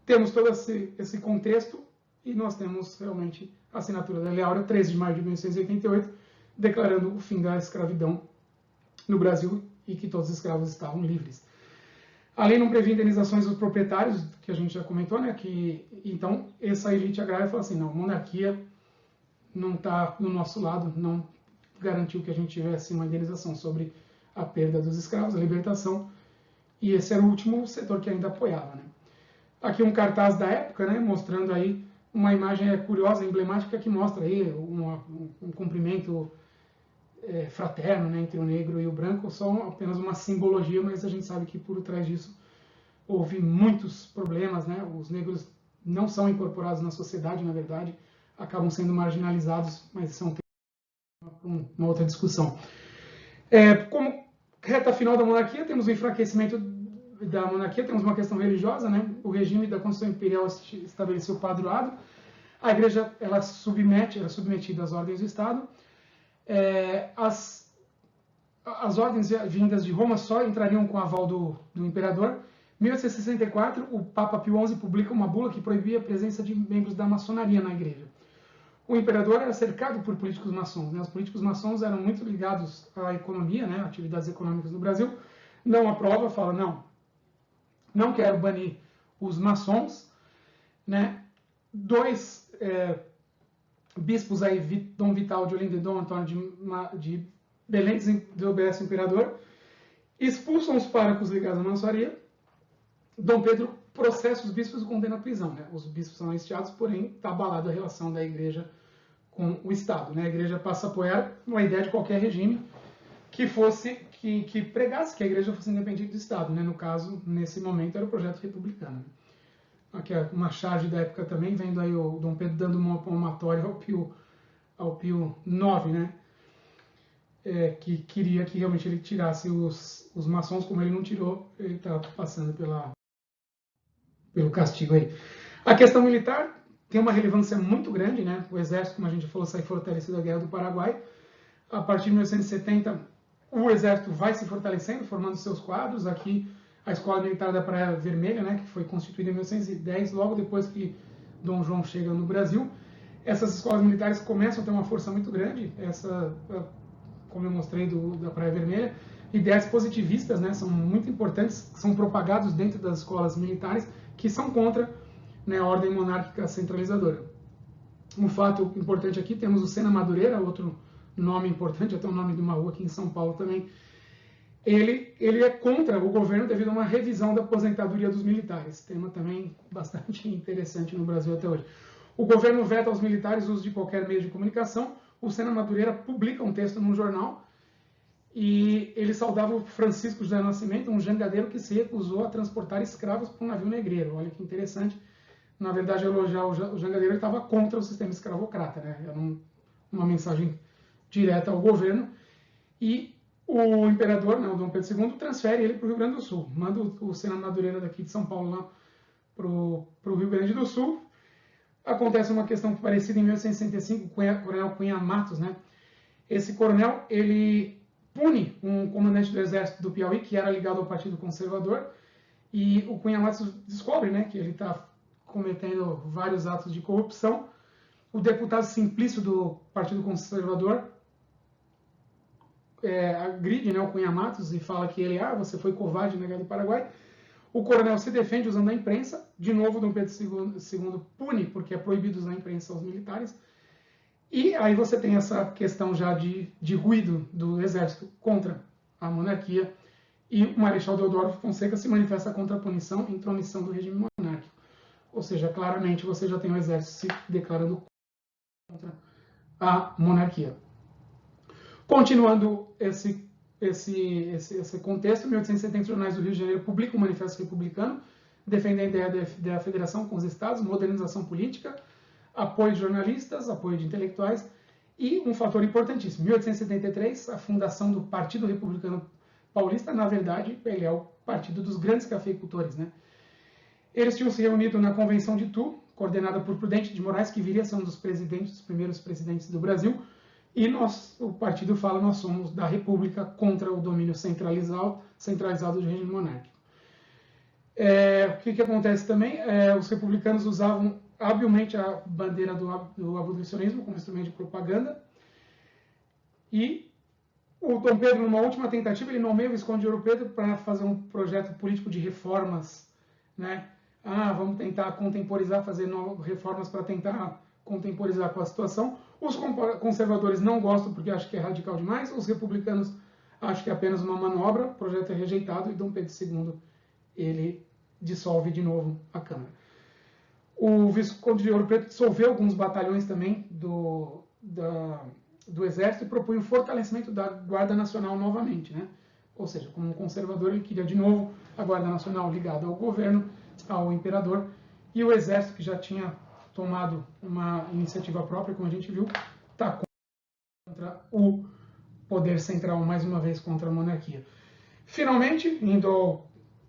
Temos todo esse contexto e nós temos realmente a assinatura da Lei Áurea, 13 de maio de 1888, declarando o fim da escravidão no Brasil e que todos os escravos estavam livres. A lei não previa indenizações dos proprietários, que a gente já comentou, né? Então, essa elite agrária falou assim, não, a monarquia não está no nosso lado, não garantiu que a gente tivesse uma indenização sobre a perda dos escravos, a libertação, e esse era o último setor que ainda apoiava, né? Aqui um cartaz da época, né, mostrando aí uma imagem curiosa, emblemática, que mostra aí um cumprimento fraterno, né, entre o negro e o branco, só apenas uma simbologia, mas a gente sabe que por trás disso houve muitos problemas, né? Os negros não são incorporados na sociedade, na verdade, acabam sendo marginalizados, mas isso é uma outra discussão. Como reta final da monarquia, temos o enfraquecimento da monarquia, temos uma questão religiosa, né? O regime da Constituição Imperial estabeleceu o padroado, a igreja era submetida às ordens do Estado, as ordens vindas de Roma só entrariam com o aval do imperador. Em 1864, o Papa Pio XI publica uma bula que proibia a presença de membros da maçonaria na igreja. O imperador era cercado por políticos maçons, né? Os políticos maçons eram muito ligados à economia, né? Atividades econômicas no Brasil. Não aprova, fala, não quero banir os maçons, né? Dois bispos aí, Dom Vital de Olinda e Dom Antônio de Belém, desobedecem o imperador, expulsam os párocos ligados à maçonaria. Dom Pedro processa os bispos e condena à prisão, né? Os bispos são anistiados, porém está abalada a relação da igreja com o Estado, né? A igreja passa a apoiar uma ideia de qualquer regime que pregasse que a igreja fosse independente do Estado, né? No caso, nesse momento, era o projeto republicano. Aqui é uma charge da época também, vendo aí o Dom Pedro dando uma palmatória ao Pio IX, né? Que queria que realmente ele tirasse os maçons, como ele não tirou, ele está passando pelo castigo aí. A questão militar tem uma relevância muito grande, né? O exército, como a gente falou, sai fortalecido da Guerra do Paraguai. A partir de 1970, o exército vai se fortalecendo, formando seus quadros. Aqui, a Escola Militar da Praia Vermelha, né, que foi constituída em 1910, logo depois que Dom João chega no Brasil. Essas escolas militares começam a ter uma força muito grande, como eu mostrei da Praia Vermelha. Ideias positivistas, né, são muito importantes, são propagados dentro das escolas militares, que são contra, né, a ordem monárquica centralizadora. Um fato importante aqui, temos o Sena Madureira, outro nome importante, até o nome de uma rua aqui em São Paulo também. Ele é contra o governo devido a uma revisão da aposentadoria dos militares, tema também bastante interessante no Brasil até hoje. O governo veta aos militares o uso de qualquer meio de comunicação. O Sena Madureira publica um texto num jornal e ele saudava o Francisco José Nascimento, um jangadeiro que se recusou a transportar escravos para um navio negreiro. Olha que interessante. Na verdade, elogiar o jangadeiro, ele estava contra o sistema escravocrata, né? Era uma mensagem direta ao governo. E o imperador, né, o Dom Pedro II, transfere ele para o Rio Grande do Sul. Manda o Sena Madureira daqui de São Paulo lá para o Rio Grande do Sul. Acontece uma questão parecida em 1865 com o coronel Cunha Matos, né? Esse coronel, ele pune um comandante do exército do Piauí, que era ligado ao Partido Conservador, e o Cunha Matos descobre, né, que ele está cometendo vários atos de corrupção. O deputado Simplício do Partido Conservador agride, né, o Cunha Matos e fala que ele, você foi covarde na Guerra do Paraguai. O coronel se defende usando a imprensa. De novo, Dom Pedro II pune, porque é proibido usar a imprensa aos militares. E aí você tem essa questão já de ruído do exército contra a monarquia. E o Marechal Deodoro Fonseca se manifesta contra a punição e intromissão do regime monárquico. Ou seja, claramente você já tem o exército se declarando contra a monarquia. Continuando esse contexto, em 1870, os jornais do Rio de Janeiro publicam o Manifesto Republicano, defendendo a ideia da federação com os estados, modernização política, apoio de jornalistas, apoio de intelectuais, e um fator importantíssimo, 1873, a fundação do Partido Republicano Paulista. Na verdade, ele é o partido dos grandes cafeicultores, né? Eles tinham se reunido na Convenção de Tu, coordenada por Prudente de Moraes, que viria a ser um dos primeiros presidentes do Brasil, e o partido fala, nós somos da República contra o domínio centralizado do regime monárquico. O que acontece também? Os republicanos usavam habilmente a bandeira do abolicionismo como instrumento de propaganda, e o Dom Pedro, numa última tentativa, ele nomeia o Visconde de Ouro Preto para fazer um projeto político de reformas, né? Vamos tentar contemporizar, fazer reformas para tentar contemporizar com a situação. Os conservadores não gostam porque acham que é radical demais, os republicanos acham que é apenas uma manobra, o projeto é rejeitado e Dom Pedro II ele dissolve de novo a Câmara. O Visconde de Ouro Preto dissolveu alguns batalhões também do Exército e propunha o fortalecimento da Guarda Nacional novamente, né? Ou seja, como um conservador, ele queria de novo a Guarda Nacional ligada ao governo, ao imperador, e o Exército, que já tinha tomado uma iniciativa própria, como a gente viu, está contra o poder central, mais uma vez contra a monarquia. Finalmente, indo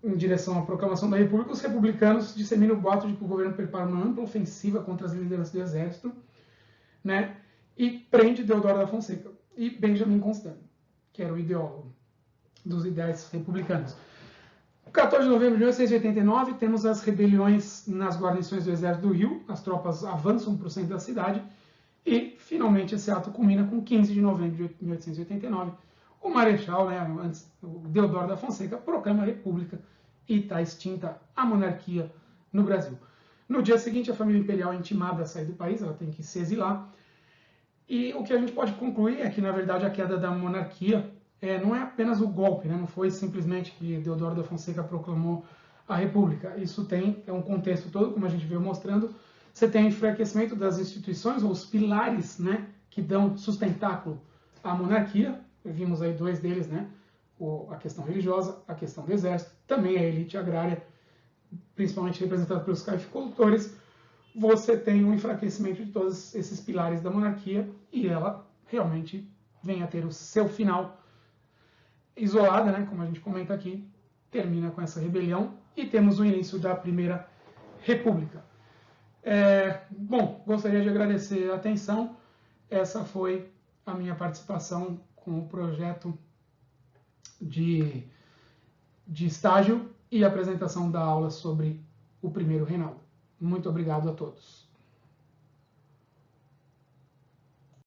em direção à proclamação da República, os republicanos disseminam o boato de que o governo prepara uma ampla ofensiva contra as lideranças do Exército, né? E prende Deodoro da Fonseca e Benjamin Constant, que era o ideólogo dos ideais republicanos. 14 de novembro de 1889, temos as rebeliões nas guarnições do Exército do Rio, as tropas avançam para o centro da cidade, e finalmente esse ato culmina com 15 de novembro de 1889. O Marechal, né, o Deodoro da Fonseca, proclama a República e está extinta a monarquia no Brasil. No dia seguinte, a família imperial é intimada a sair do país, ela tem que se exilar. E o que a gente pode concluir é que, na verdade, a queda da monarquia não é apenas o golpe, né? Não foi simplesmente que Deodoro da Fonseca proclamou a República. Isso é um contexto todo, como a gente veio mostrando. Você tem o enfraquecimento das instituições, ou os pilares, né, que dão sustentáculo à monarquia. Vimos aí dois deles, né? A questão religiosa, a questão do exército, também a elite agrária, principalmente representada pelos cafeicultores. Você tem um enfraquecimento de todos esses pilares da monarquia e ela realmente vem a ter o seu final isolada, né, como a gente comenta aqui, termina com essa rebelião e temos o início da Primeira República. Bom, gostaria de agradecer a atenção. Essa foi a minha participação com o projeto de estágio e apresentação da aula sobre o primeiro reinado. Muito obrigado a todos.